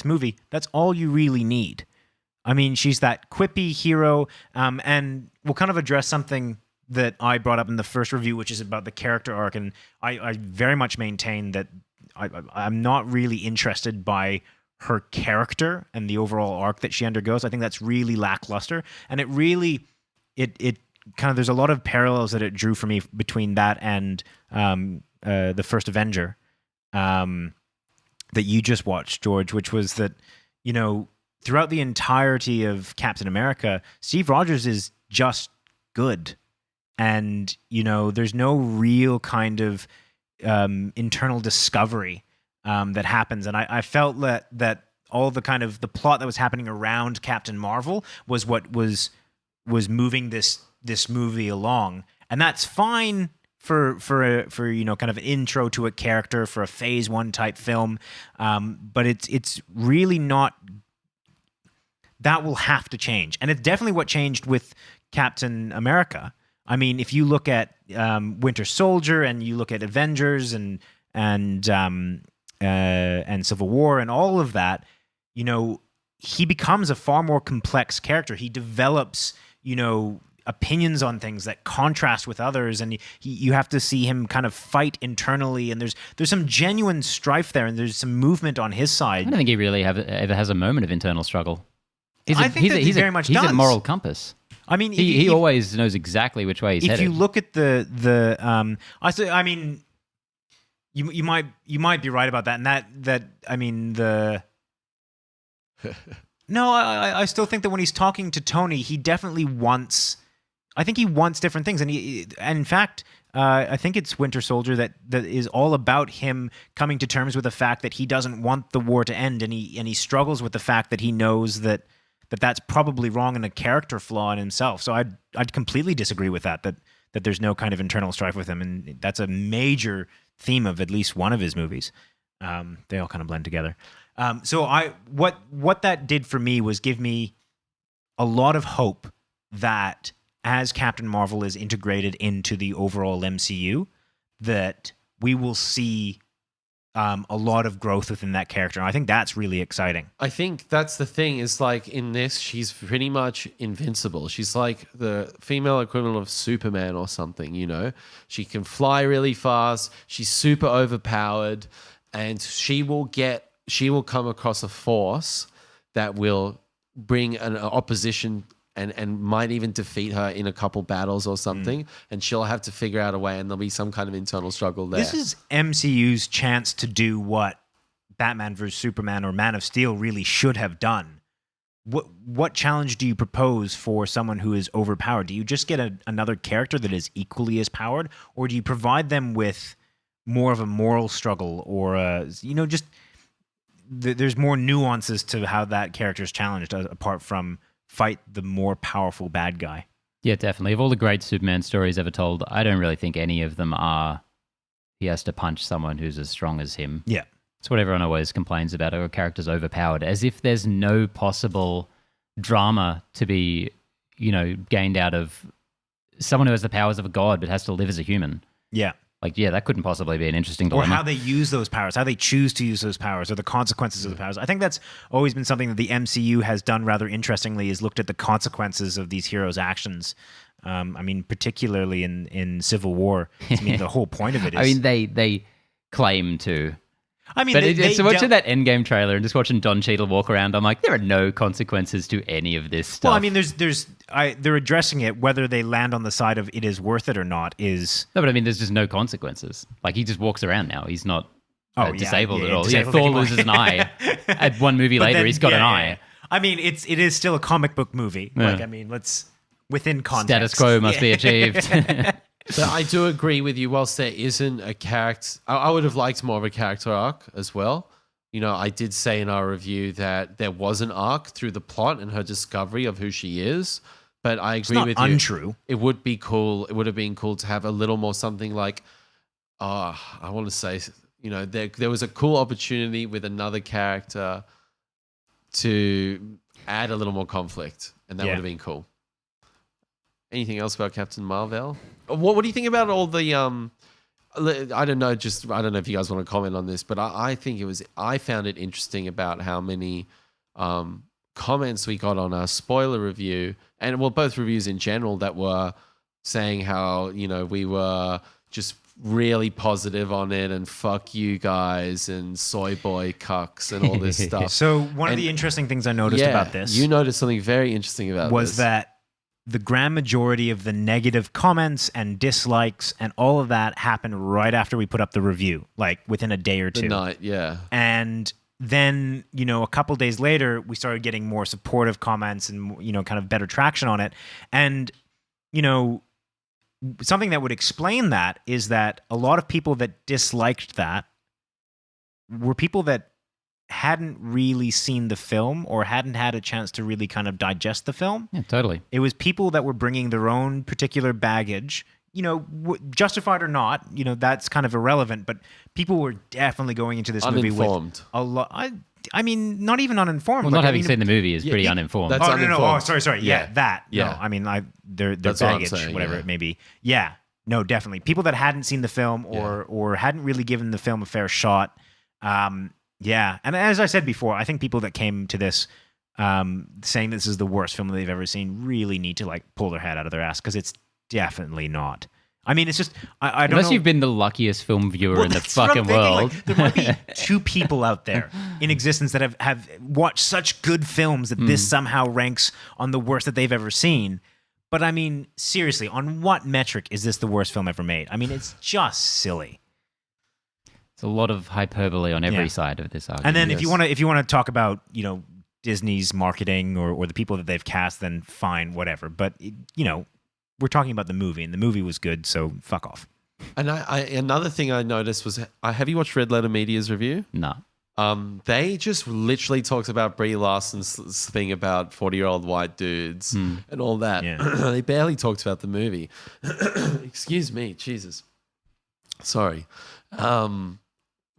movie, that's all you really need. I mean, she's that quippy hero, and we'll kind of address something that I brought up in the first review, which is about the character arc, and I very much maintain that I'm not really interested by her character and the overall arc that she undergoes. I think that's really lackluster, and it kind of, there's a lot of parallels that it drew for me between that and the first Avenger that you just watched, George, which was that, throughout the entirety of Captain America, Steve Rogers is just good. And, there's no real kind of internal discovery that happens. And I felt that all the kind of the plot that was happening around Captain Marvel was what was moving this movie along. And that's fine for kind of an intro to a character for a phase one type film. But it's really not. That will have to change. And it's definitely what changed with Captain America. I mean, if you look at Winter Soldier and you look at Avengers and Civil War and all of that, he becomes a far more complex character. He develops, opinions on things that contrast with others, and you have to see him kind of fight internally. And there's some genuine strife there, and there's some movement on his side. I don't think he really ever has a moment of internal struggle. I think he very much does. He's a moral compass. I mean, he always knows exactly which way he's headed. If you look at I mean, you might be right about that, and that I mean the. No, I still think that when he's talking to Tony, he definitely wants. I think he wants different things, and in fact, I think it's Winter Soldier that is all about him coming to terms with the fact that he doesn't want the war to end, and he struggles with the fact that he knows that that's probably wrong and a character flaw in himself. So I'd completely disagree with that there's no kind of internal strife with him, and that's a major theme of at least one of his movies. They all kind of blend together. So what that did for me was give me a lot of hope that as Captain Marvel is integrated into the overall MCU, that we will see a lot of growth within that character. And I think that's really exciting. I think that's the thing is like in this, she's pretty much invincible. She's like the female equivalent of Superman or something, you know? She can fly really fast. She's super overpowered, and she will come across a force that will bring an opposition and might even defeat her in a couple battles or something, and she'll have to figure out a way, and there'll be some kind of internal struggle there. This is MCU's chance to do what Batman vs. Superman or Man of Steel really should have done. What challenge do you propose for someone who is overpowered? Do you just get another character that is equally as powered, or do you provide them with more of a moral struggle, or just there's more nuances to how that character is challenged apart from fight the more powerful bad guy? Yeah, definitely. Of all the great Superman stories ever told, I don't really think any of them are he has to punch someone who's as strong as him. Yeah. It's what everyone always complains about, a character's overpowered, as if there's no possible drama to be, gained out of someone who has the powers of a god but has to live as a human. Yeah. That couldn't possibly be an interesting Or dilemma. how they use those powers, how they choose to use those powers, or the consequences of the powers. I think that's always been something that the MCU has done rather interestingly, is looked at the consequences of these heroes' actions. Particularly in Civil War. The whole point of it is... they claim to... so watching that Endgame trailer and just watching Don Cheadle walk around, I'm like, there are no consequences to any of this stuff. Well, they're addressing it. Whether they land on the side of it is worth it or not is... No, but there's just no consequences. Like, he just walks around now. He's not disabled at all. Disabled Thor anymore. loses an eye. At one movie later, he's got an eye. It is still a comic book movie. Yeah. Let's within context. Status quo must be achieved. But I do agree with you. Whilst there isn't a character, I would have liked more of a character arc as well. I did say in our review that there was an arc through the plot and her discovery of who she is. But I agree with you. It's not untrue. It would be cool. It would have been cool to have a little more something like, I want to say, there was a cool opportunity with another character to add a little more conflict, and that would have been cool. Anything else about Captain Marvel? What do you think about all the I don't know if you guys want to comment on this, but I found it interesting about how many comments we got on our spoiler review, and both reviews in general, that were saying how we were just really positive on it, and fuck you guys, and soy boy cucks, and all this stuff. So one of the interesting things I noticed about this, you noticed something very interesting about was this. that the grand majority of the negative comments and dislikes and all of that happened right after we put up the review, like within a day or two. The night, yeah. And then, a couple days later, we started getting more supportive comments and, kind of better traction on it. And, something that would explain that is that a lot of people that disliked that were people that hadn't really seen the film or hadn't had a chance to really kind of digest the film. Yeah, totally. It was people that were bringing their own particular baggage, justified or not, that's kind of irrelevant, but people were definitely going into this movie with a lot. Not even uninformed. Well, not having seen the movie is pretty uninformed. That's uninformed. No. Oh, sorry. Yeah, that. Yeah. No, their That's what I'm baggage, saying, whatever yeah. it may be. Yeah. No, definitely. People that hadn't seen the film or hadn't really given the film a fair shot. Yeah. And as I said before, I think people that came to this saying this is the worst film that they've ever seen really need to pull their head out of their ass, because it's definitely not. It's just, I don't know. Unless you've been the luckiest film viewer in the That's what I'm fucking thinking. world. There might be two people out there in existence that have watched such good films that this somehow ranks on the worst that they've ever seen. But seriously, on what metric is this the worst film ever made? It's just silly. It's a lot of hyperbole on every side of this argument. And then if you want to talk about, Disney's marketing or the people that they've cast, then fine, whatever. But we're talking about the movie, and the movie was good, so fuck off. And another thing I noticed was, have you watched Red Letter Media's review? No. They just literally talked about Brie Larson's thing about 40-year-old white dudes and all that. Yeah. They barely talked about the movie. Excuse me, Jesus. Sorry.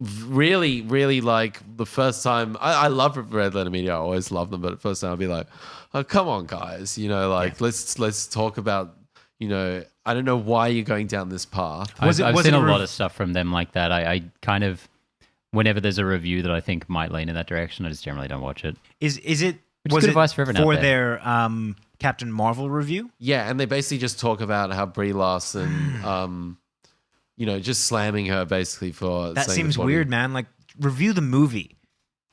Really, really like the first time. I love Red Letter Media. I always love them, but the first time I'll be like, "Oh, come on, guys! Let's talk about." I don't know why you're going down this path. I've seen a lot of stuff from them like that. I kind of, whenever there's a review that I think might lean in that direction, I just generally don't watch it. Was it good advice for everyone out there. their Captain Marvel review? Yeah, and they basically just talk about how Brie Larson, just slamming her basically for That saying seems the weird, man. Like, review the movie.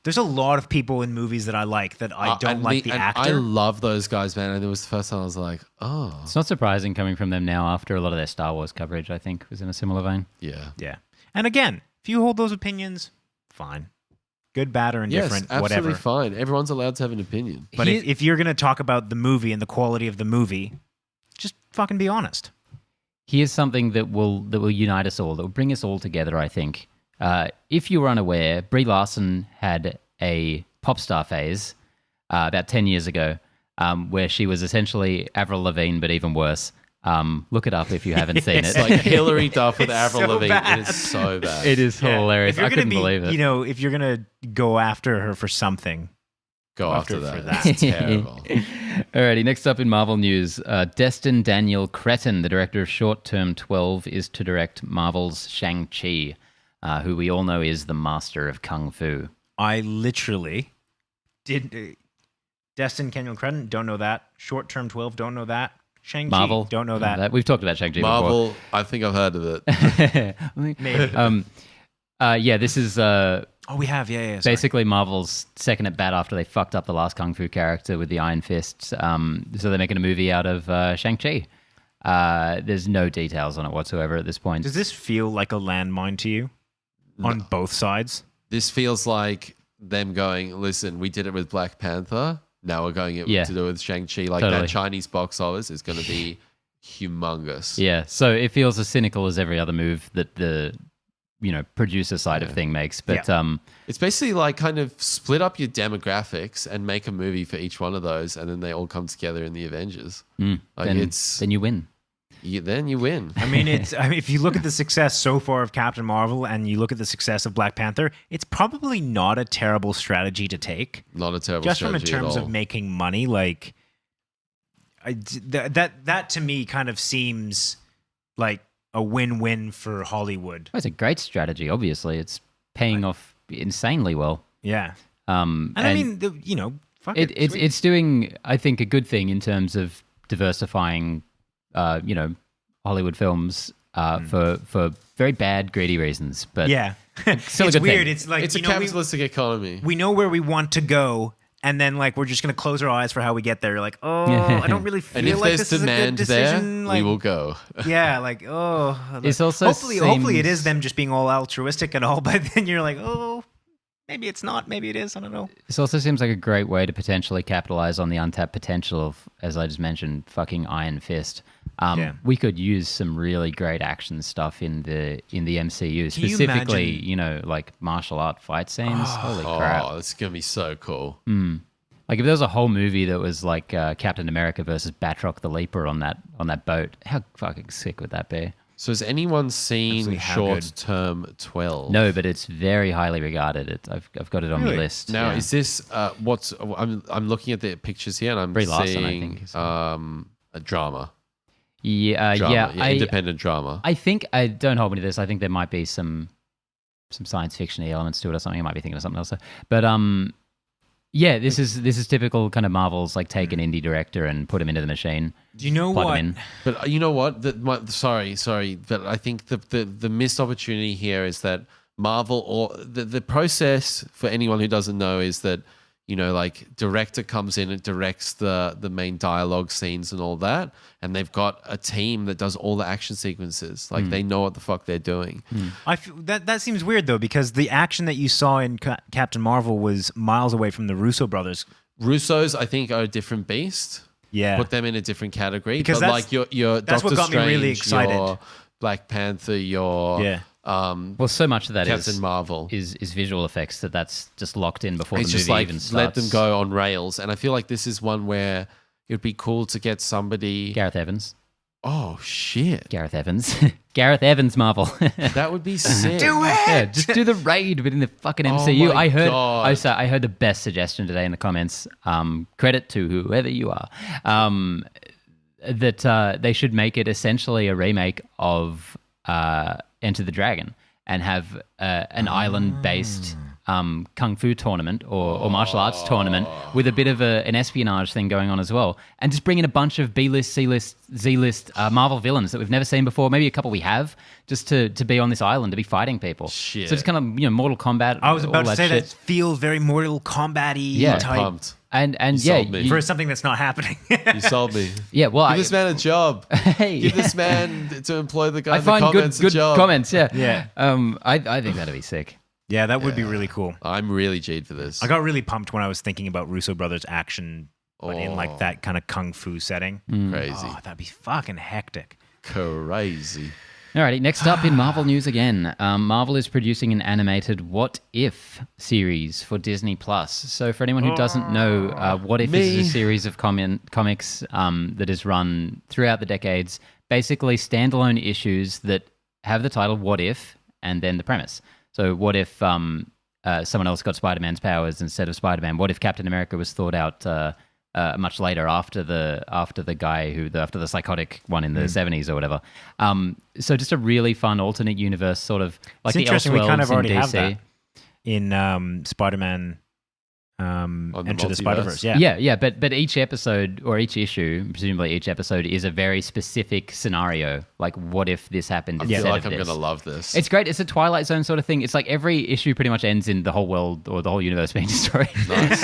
There's a lot of people in movies that I like that I don't like the actor. I love those guys, man. And it was the first time I was like, oh. It's not surprising coming from them now after a lot of their Star Wars coverage, I think, was in a similar vein. Yeah. Yeah. And again, if you hold those opinions, fine. Good, bad, or indifferent, yes, absolutely whatever. fine. Everyone's allowed to have an opinion. But if you're going to talk about the movie and the quality of the movie, just fucking be honest. Here's something that will unite us all, that will bring us all together, I think. If you were unaware, Brie Larson had a pop star phase about 10 years ago where she was essentially Avril Lavigne, but even worse. Look it up if you haven't seen it. It's like Hillary Duff with Avril so Lavigne. bad. It is so bad. It is hilarious. I couldn't believe it. If you're going to go after her for something, Go after that. for that. It's terrible. Alrighty, next up in Marvel news, Destin Daniel Cretton, the director of Short Term 12, is to direct Marvel's Shang-Chi, who we all know is the master of Kung Fu. I literally did. Destin Daniel Cretton, don't know that. Short Term 12, don't know that. Shang-Chi, Marvel, don't know that. We've talked about Shang-Chi Marvel, I think I've heard of it. before. Maybe. This is We have. Yeah. Sorry. basically Marvel's second at bat after they fucked up the last Kung Fu character with the Iron Fists. So they're making a movie out of Shang-Chi. There's no details on it whatsoever at this point. Does this feel like a landmine to you on both sides? This feels like them going, listen, we did it with Black Panther. Now we're going to do it with Shang-Chi. Like Totally. that Chinese box office is going to be humongous. Yeah, so it feels as cynical as every other move that the producer side of thing makes. But It's basically like kind of split up your demographics and make a movie for each one of those, and then they all come together in the Avengers. Like then you win. Then you win. I mean, if you look at the success so far of Captain Marvel and you look at the success of Black Panther, it's probably not a terrible strategy to take. Not a terrible Just from in strategy at terms all. of making money, like that to me kind of seems like a win-win for Hollywood. It's a great strategy. Obviously, it's paying off insanely well. Yeah, and I mean, fuck it. It's doing, I think, a good thing in terms of diversifying, Hollywood films for very bad, greedy reasons. But yeah, still a it's good weird. thing. It's like It's a capitalistic economy. we know where we want to go. And then, like, we're just going to close our eyes for how we get there. You're like, I don't really feel And if like there's this is a good demand decision. there, Like, we will go. yeah, like, It's also hopefully it seems- is them just being all altruistic and all, but then you're like, maybe it's not, maybe it is, I don't know. This also seems like a great way to potentially capitalize on the untapped potential of, as I just mentioned, fucking Iron Fist. We could use some really great action stuff in the MCU, specifically, like martial art fight scenes. Holy crap! Oh, it's gonna be so cool. Like if there was a whole movie that was like Captain America versus Batroc the Leaper on that boat, how fucking sick would that be? So has anyone seen Absolutely, how Short good. Term 12? No, but it's very highly regarded. I've got it on the Really? list. Now, yeah. is this I'm looking at the pictures here and I'm Brie Larson, I seeing think. a drama. Yeah, Independent drama. I think I don't hold me to this. I think there might be some science fiction elements to it or something. I might be thinking of something else. But yeah, this is typical kind of Marvel's like take an indie director and put him into the machine. Do you know plug what? him in. But you know what? Sorry, but I think the missed opportunity here is that Marvel, or the process for anyone who doesn't know, is that like director comes in and directs the main dialogue scenes and all that, and they've got a team that does all the action sequences. Like they know what the fuck they're doing. I feel, that seems weird, though, because the action that you saw in Captain Marvel was miles away from the Russo brothers. Russos, I think, are a different beast. Yeah. Put them in a different category. Because but that's- like your that's Doctor what got me Strange, really excited. your Black Panther, your Well, so much of that Captain Marvel. is visual effects that's just locked in before It's the just movie like even starts. let them go on rails. And I feel like this is one where it would be cool to get somebody. Gareth Evans. Oh shit! Gareth Evans. Gareth Evans Marvel. That would be sick. Do it! Yeah, just do the raid within the fucking MCU. my I heard God. I heard the best suggestion today in the comments. Credit to whoever you are. That they should make it essentially a remake of Enter the Dragon and have an island-based kung fu tournament or martial arts tournament with a bit of an espionage thing going on as well, and just bring in a bunch of B-list, C-list, Z-list Marvel villains that we've never seen before, maybe a couple we have, just to be on this island, to be fighting people. Shit. So it's kind of, Mortal Kombat. I was about all to say shit. that feels very Mortal Kombat-y Yeah. type. Pumped. And You yeah, sold me. For something that's not happening. You sold me. yeah. Well, Give this man a job. hey, Give this man to employ the guy I in the find comments good a job. comments. Yeah, Yeah. I think that'd be sick. Yeah, that would be really cool. I'm really G'd for this. I got really pumped when I was thinking about Russo brothers action, but in like Oh. that kind of kung fu setting. Crazy. Oh, that'd be fucking hectic. Crazy. Alrighty, next up in Marvel news again. Marvel is producing an animated What If series for Disney Plus. So for anyone who doesn't know, What If is Me. a series of comics that is run throughout the decades, basically standalone issues that have the title What If and then the premise. So what if someone else got Spider-Man's powers instead of Spider-Man? What if Captain America was thought out much later after the guy after the psychotic one in the 70s or whatever? So just a really fun alternate universe, sort of like It's the interesting. We kind Elseworlds of already in have DC. that in Spider-Man the Enter the multiverse? Spider-Verse. Yeah. Yeah, but each episode or each issue, presumably each episode, is a very specific scenario. Like, what if this happened I instead feel like of I'm this? going to love this. It's great. It's a Twilight Zone sort of thing. It's like every issue pretty much ends in the whole world or the whole universe being destroyed. Nice.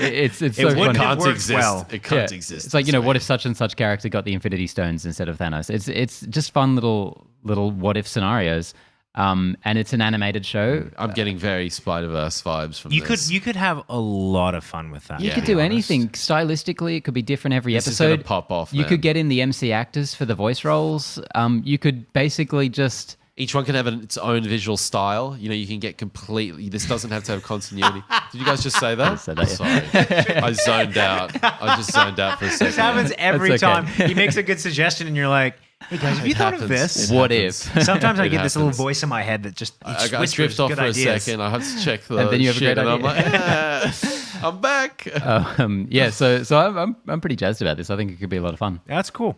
It's so would funny. have can't worked exist. well. It can't Yeah. exist. It's like, what if such and such character got the Infinity Stones instead of Thanos? It's just fun little what if scenarios. And it's an animated show. I'm getting very Spider-Verse vibes from You this. could have a lot of fun with that. You Yeah. could to do be honest. anything stylistically. It could be different every This is gonna episode. pop off, You man. could get in the MC actors for the voice roles. You could basically just Each one can have its own visual style. You can get completely. This doesn't have to have continuity. Did you guys just say that? said that, Sorry, I zoned out. I just zoned out for a second. This happens every That's okay. time. He makes a good suggestion, and you're like, "Hey guys, have you It thought of happens. this?" It What happens. if? Sometimes I It get this little happens. voice in my head that just I whispers drift off good for ideas. a second. I have to check the And then you have a shit, great and I'm idea. like, I'm back. yeah. So I'm pretty jazzed about this. I think it could be a lot of fun. That's cool.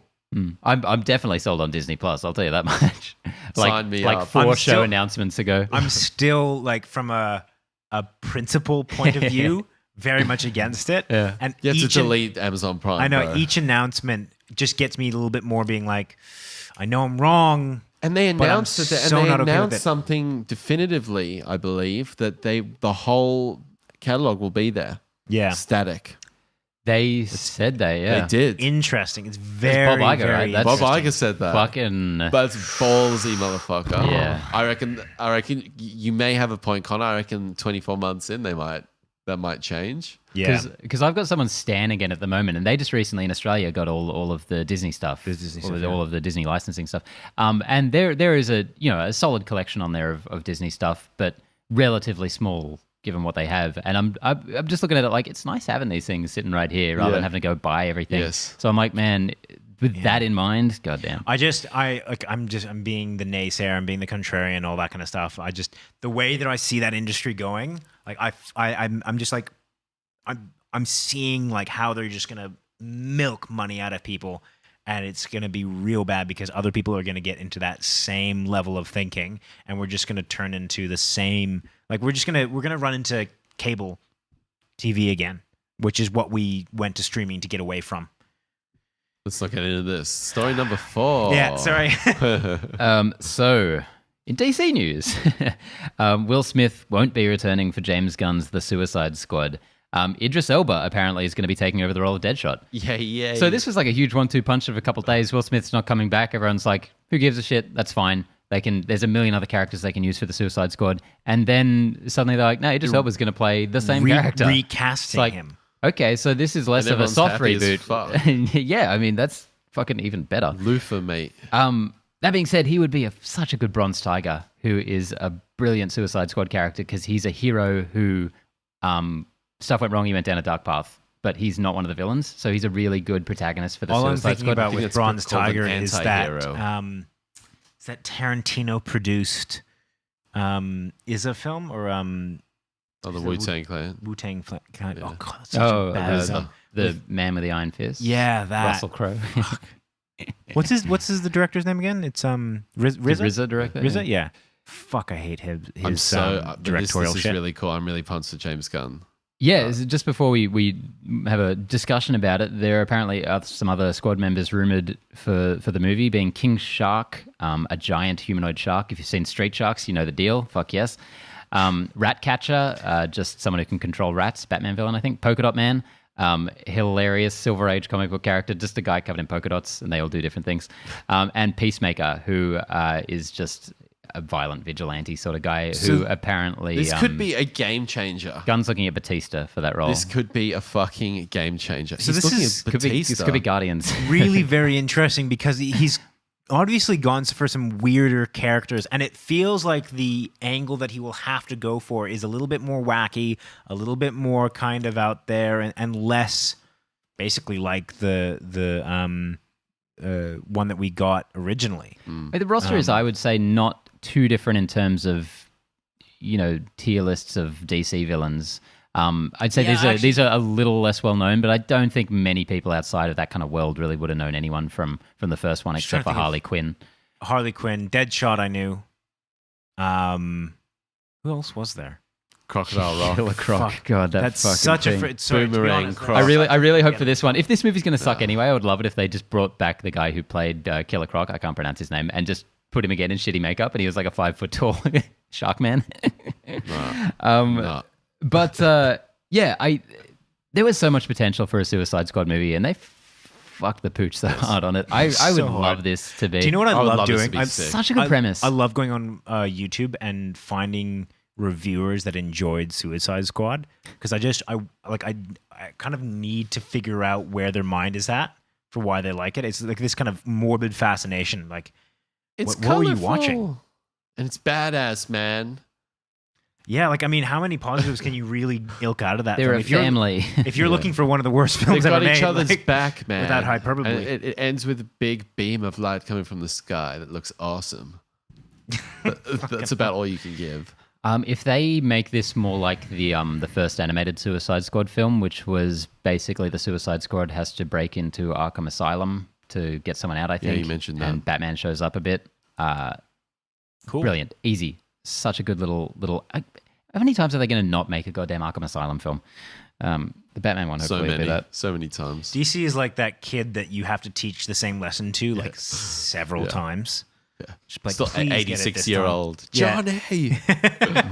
I'm definitely sold on Disney Plus. I'll tell you that much. Sign me like up. 4 I'm show still- announcements ago. I'm still like from a principal point of view, very much against it. Yeah. And You have to each an- delete Amazon Prime. I know bro. each announcement just gets me a little bit more being like, I know I'm wrong. And they But I'm announced that so not okay with announced it. something definitively, I believe, that the whole catalog will be there. Yeah. Static. They said that, yeah. They did. Interesting. It's very, Bob Iger, very right? That's- Bob interesting. Iger said that. Fucking. But it's ballsy, motherfucker. Yeah. I reckon you may have a point, Connor. I reckon 24 months in, that might change. Yeah. Because I've got someone Stan again at the moment, and they just recently in Australia got all of the Disney stuff, Disney all, stuff, all of the Disney licensing stuff. And there is a solid collection on there of Disney stuff, but relatively small given what they have. And I'm just looking at it like it's nice having these things sitting right here rather Yeah. than having to go buy everything. Yes. So I'm like, man, with that in mind, goddamn. I'm being the naysayer, I'm being the contrarian, all that kind of stuff. The way that I see that industry going, like I'm just like, I'm seeing like how they're just gonna milk money out of people, and it's gonna be real bad because other people are gonna get into that same level of thinking, and we're just gonna turn into the same. Like we're gonna run into cable TV again, which is what we went to streaming to get away from. Let's not get into this. Story number 4. Yeah, sorry. So, in DC news, Will Smith won't be returning for James Gunn's The Suicide Squad. Idris Elba apparently is going to be taking over the role of Deadshot. Yeah. So this was like a huge 1-2 punch of a couple of days. Will Smith's not coming back. Everyone's like, who gives a shit? That's fine. There's a million other characters they can use for the Suicide Squad. And then suddenly they're like, no, Idris Elba's going to play the same character. Recasting Like, him. okay, so this is less And of a everyone's soft happy as reboot. fuck. Yeah, I mean, that's fucking even better. Lufa, mate. And That being said, he would be such a good Bronze Tiger, who is a brilliant Suicide Squad character because he's a hero who stuff went wrong. He went down a dark path, but he's not one of the villains. So he's a really good protagonist for the All I'm Suicide thinking Squad. about with Bronze called an Tiger is anti-hero. that Tarantino produced is a film or the Wu-Tang Clan. Wu-Tang Clan. Yeah. Oh god, that's such a bad film. the man with the iron fist. Yeah, that. Russell Crowe. What's the director's name again? It's RZA. RZA director. RZA, yeah. Fuck, I hate his directorial this shit. is really cool. I'm really pumped for James Gunn. Yeah, just before we have a discussion about it, there are apparently some other squad members rumored for the movie, being King Shark, a giant humanoid shark. If you've seen Street Sharks, you know the deal. Fuck yes. Ratcatcher, just someone who can control rats, Batman villain, I think. Polka Dot Man, hilarious Silver Age comic book character, just a guy covered in polka dots, and they all do different things. And Peacemaker, who is just a violent vigilante sort of guy who apparently... This could be a game changer. Gunn's looking at Batista for that role. This could be a fucking game changer. So He's looking at Batista. This could be Guardians. Really very interesting because he's obviously gone for some weirder characters, and it feels like the angle that he will have to go for is a little bit more wacky, a little bit more kind of out there, and less basically like the one that we got originally. The roster is, I would say, not too different in terms of, tier lists of DC villains. I'd say these are a little less well known, but I don't think many people outside of that kind of world really would have known anyone from the first one, except for Harley Quinn. Harley Quinn, Deadshot, I knew. Who else was there? Crocodile Rock. Killer Croc. Fuck. God, That's fucking such thing. Boomerang Croc. I really hope for this one. If this movie's going to suck anyway, I would love it if they just brought back the guy who played Killer Croc. I can't pronounce his name, and just put him again in shitty makeup, and he was like a 5 foot tall shark man. No. But there was so much potential for a Suicide Squad movie, and they fucked the pooch so hard on it. I would So love hard. this to be. Do you know what I would love love this doing? to be sick. Such a good premise. I love going on YouTube and finding reviewers that enjoyed Suicide Squad because I kind of need to figure out where their mind is at for why they like it. It's like this kind of morbid fascination. Like, It's what were you colourful, watching? And it's badass, man. Yeah, like I mean, how many positives can you really ilk out of that? They're film? a family. If you're looking for one of the worst They've films got ever each made, other's like, back, man. without hyperbole. And it ends with a big beam of light coming from the sky that looks awesome. That's about all you can give. If they make this more like the first animated Suicide Squad film, which was basically the Suicide Squad has to break into Arkham Asylum to get someone out, I think. Yeah, you mentioned that. And Batman shows up a bit. Cool. Brilliant. Easy. Such a good little... How many times are they going to not make a goddamn Arkham Asylum film? The Batman one, hopefully, will do that. So many times. DC is like that kid that you have to teach the same lesson to like several times. Yeah. Just like, Still an "Please get it this 86-year-old Yeah. Johnny.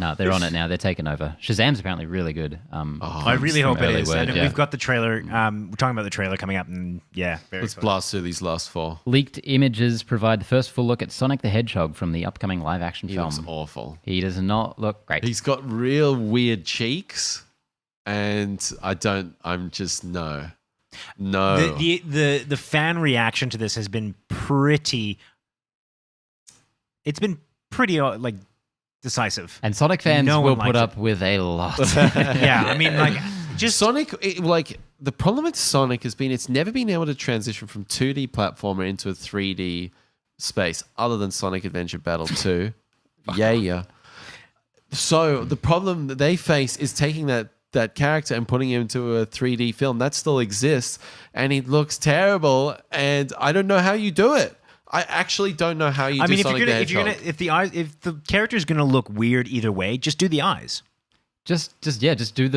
No, they're on it now. They're taking over. Shazam's apparently really good. I really hope it early is. word, And yeah. we've got the trailer. We're talking about the trailer coming up, and yeah, very Let's excited. blast through these last 4. Leaked images provide the first full look at Sonic the Hedgehog from the upcoming live-action He film. looks awful. He does not look great. He's got real weird cheeks, and I'm just no. The fan reaction to this has been pretty. It's been pretty like decisive. And Sonic fans No one will put likes up with a lot. Yeah, I mean, like just Sonic, the problem with Sonic has been it's never been able to transition from 2D platformer into a 3D space, other than Sonic Adventure Battle 2. Yeah. So the problem that they face is taking that character and putting him into a 3D film that still exists, and he looks terrible. And I don't know how you do it. I actually don't know how you do Sonic the Hedgehog. if the character's gonna look weird either way, just do the eyes. just do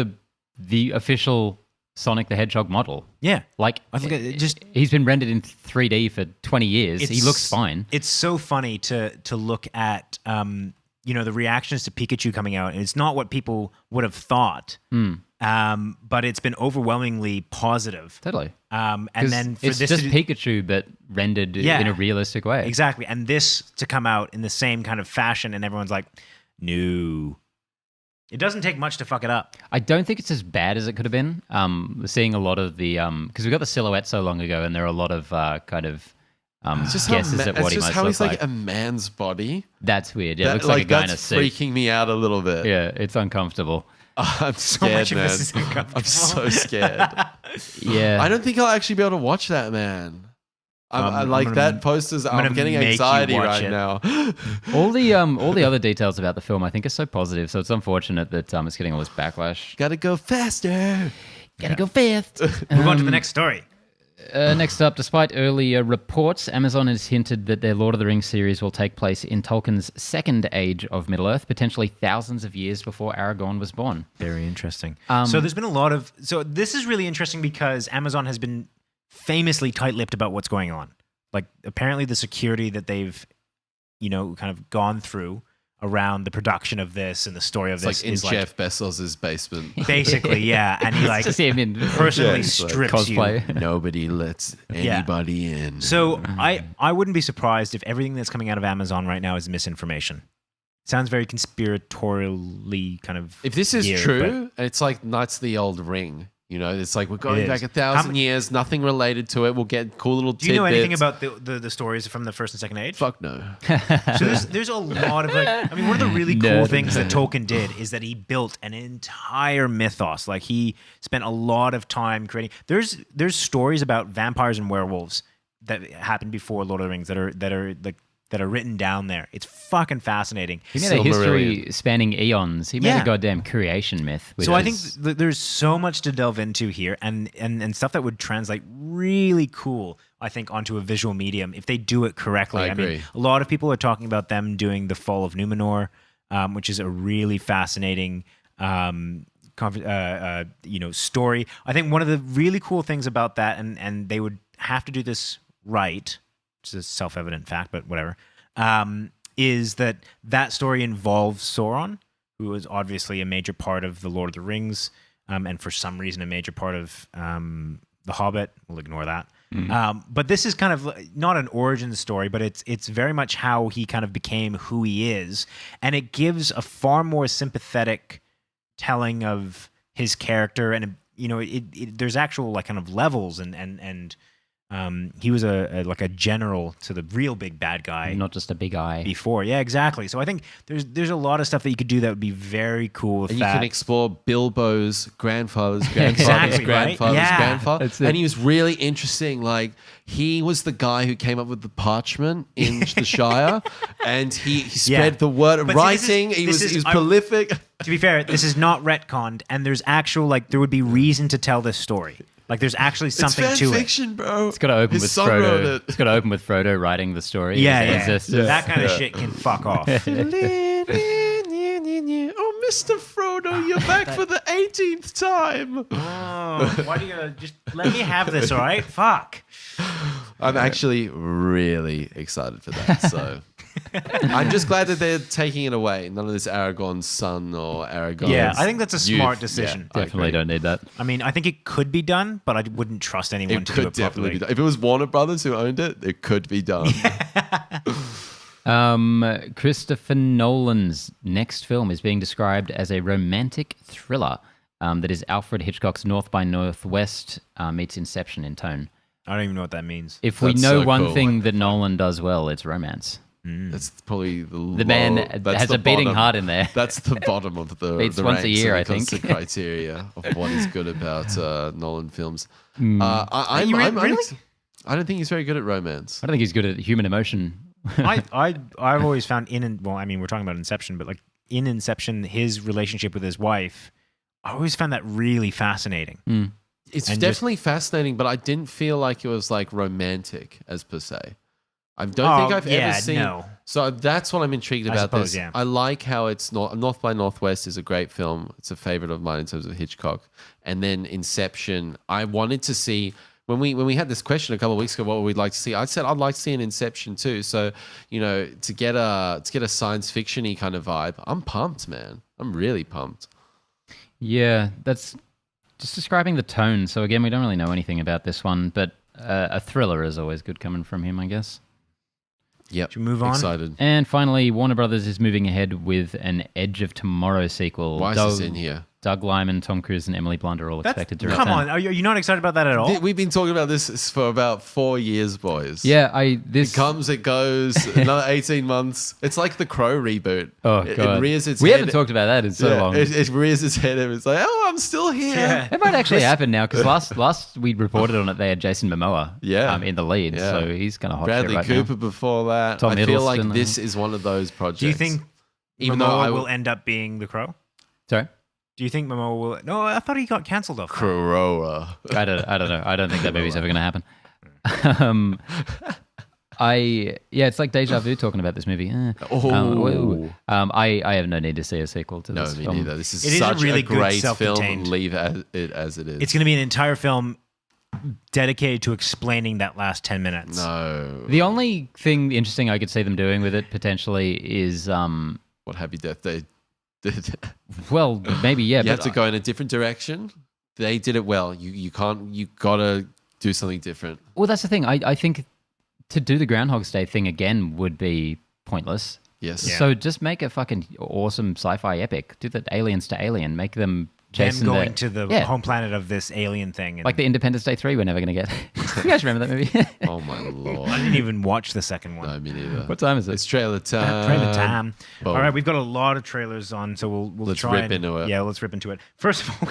the official Sonic the Hedgehog model. Yeah, Like, I think it just he's been rendered in 3D for 20 years. He looks fine. It's so funny to look at the reactions to Pikachu coming out, and it's not what people would have thought. But it's been overwhelmingly positive. Totally. And 'Cause then for it's this just to, Pikachu, but rendered Yeah. in a realistic way. exactly, and this to come out in the same kind of fashion, and everyone's like, "No." It doesn't take much to fuck it up. I don't think it's as bad as it could have been. We're seeing a lot of the because we got the silhouette so long ago, and there are a lot of kind of guesses at what he might how look he's like. like a man's body. That's weird. Yeah, it looks like a guy in a that's suit. freaking me out a little bit. Yeah, it's uncomfortable. I'm So scared, much of man. this is uncomfortable. I'm so scared. Yeah. I don't think I'll actually be able to watch that, man. I I'm like gonna- that posters. I'm gonna getting make you anxiety watch right it. now. all the other details about the film I think are so positive, so it's unfortunate that it's getting all this backlash. Gotta go faster. Gotta go fast. Move on to the next story. Next up, despite earlier reports, Amazon has hinted that their Lord of the Rings series will take place in Tolkien's second age of Middle-earth, potentially thousands of years before Aragorn was born. Very interesting. So there's been a lot of... So this is really interesting because Amazon has been famously tight-lipped about what's going on. Like, apparently the security that they've, kind of gone through around the production of this and the story of It's this like in is Jeff Bezos' basement. basically, yeah. And he It's just him in personally it's like strips you. cosplay. Nobody lets anybody in. So I wouldn't be surprised if everything that's coming out of Amazon right now is misinformation. Sounds very conspiratorially kind of. If this is geared, true, it's like Knights of the Old Ring. It's like we're going It back is. 1,000 years, nothing related to it. We'll get cool little tidbits. Do you know anything about the stories from the First and Second Age? Fuck no. So there's a lot of one of the really cool Nerd. things that Tolkien did is that he built an entire mythos. Like he spent a lot of time creating. There's stories about vampires and werewolves that happened before Lord of the Rings that are written down there. It's fucking fascinating. He made a history Silmarillion. spanning eons. He made Yeah. a goddamn creation myth. So I think there's so much to delve into here, and stuff that would translate really cool, I think, onto a visual medium if they do it correctly. I agree. mean, a lot of people are talking about them doing the Fall of Numenor, which is a really fascinating, story. I think one of the really cool things about that, and they would have to do this right, which is a self-evident fact, but whatever, is that story involves Sauron, who is obviously a major part of the Lord of the Rings, and for some reason a major part of The Hobbit. We'll ignore that. But this is kind of not an origin story, but it's very much how he kind of became who he is, and it gives a far more sympathetic telling of his character, and there's actual like kind of levels and he was a general to the real big bad guy, not just a big eye. before. Yeah, exactly. So I think there's a lot of stuff that you could do that would be very cool with And that. you can explore Bilbo's grandfather's grandfather's Exactly, right? grandfather's Yeah. grandfather. That's it. And he was really interesting. Like, he was the guy who came up with the parchment in the Shire, and he spread the word of But see, this is- writing. He this was is- prolific. To be fair, this is not retconned, and there's actual there would be reason to tell this story. Like there's actually something it's to fan it. fiction, bro. It's got to open His with son wrote Frodo. it. It's got to open with Frodo writing the story. Yeah, His yeah. ancestors. That kind of shit can fuck off. Oh, Mr. Frodo, you're back for the 18th time. Oh, why do you just let me have this? All right, fuck. I'm actually really excited for that. So I'm just glad that they're taking it away. None of this Aragorn's son or Aragorn's Yeah, I think that's a smart youth. decision. Yeah, I Definitely agree. don't need that. I mean, I think it could be done, but I wouldn't trust anyone It to do could it definitely be properly. done. If it was Warner Brothers who owned it, it could be done. Christopher Nolan's next film is being described as a romantic thriller that is Alfred Hitchcock's North by Northwest meets Inception in tone. I don't even know what that means. If we That's know so one cool. thing that Nolan does well, it's romance. That's probably The man has a beating heart in there. That's the bottom of the Beats the once a ranks year, when I it comes think. to criteria of what is good about Nolan films. Hmm. I'm really? I don't think he's very good at romance. I don't think he's good at human emotion. I've always found we're talking about Inception, but like in Inception, his relationship with his wife, I always found that really fascinating. It's And definitely fascinating, but I didn't feel like it was like romantic as per se. I don't think I've ever seen. No. So that's what I'm intrigued about suppose, this. yeah. I like how it's North by Northwest is a great film. It's a favorite of mine in terms of Hitchcock. And then Inception, I wanted to see when we had this question a couple of weeks ago, what would we like to see? I said I'd like to see an Inception too. So to get a science fiction-y kind of vibe, I'm pumped, man. I'm really pumped. Yeah, that's just describing the tone. So again, we don't really know anything about this one, but a thriller is always good coming from him, I guess. Yep. Should we move on? Excited. And finally, Warner Brothers is moving ahead with an Edge of Tomorrow sequel. Why is this in here? Doug Liman, Tom Cruise, and Emily Blunt are all expected to return. Come on, are you not excited about that at all? We've been talking about this for about 4 years, boys. Yeah, It comes, it goes. Another 18 months. It's like the Crow reboot. Oh, It God. rears its We head. haven't talked about that in so long. It rears its head and it's like, oh, I'm still here. Yeah. It might actually happen now because last we reported on it, they had Jason Momoa in the lead, Yeah. so he's going to hot Bradley shit right Cooper now. before that. Tom I feel like Hiddleston, this is one of those projects. Do you think Even though Momoa I will end up being the Crow? Sorry? Do you think Momoa will? No, I thought he got cancelled off. Crowa. I don't know. I don't think that movie's ever going to happen. It's like deja vu talking about this movie. I have no need to see a sequel to No, this me film. neither. This is It is such a really good great film. self-contained. Leave it as it is. It's going to be an entire film dedicated to explaining that last 10 minutes. No. The only thing interesting I could see them doing with it potentially is, What Happy Death Day did. well, maybe You but have to go in a different direction. They did it well. You gotta do something different. Well, that's the thing. I think to do the Groundhog's Day thing again would be pointless. Yes. Yeah. So just make a fucking awesome sci-fi epic. Do the aliens to Alien. Make them chasing Them going to the Yeah. home planet of this alien thing. And like the Independence Day 3 we're never going to get. You guys remember that movie? Oh my lord. I didn't even watch the second one. No, me neither. What time is it? It's trailer time. Trailer time. Boom. All right, we've got a lot of trailers on, so we'll Let's try rip into it. Yeah, let's rip into it. First of all,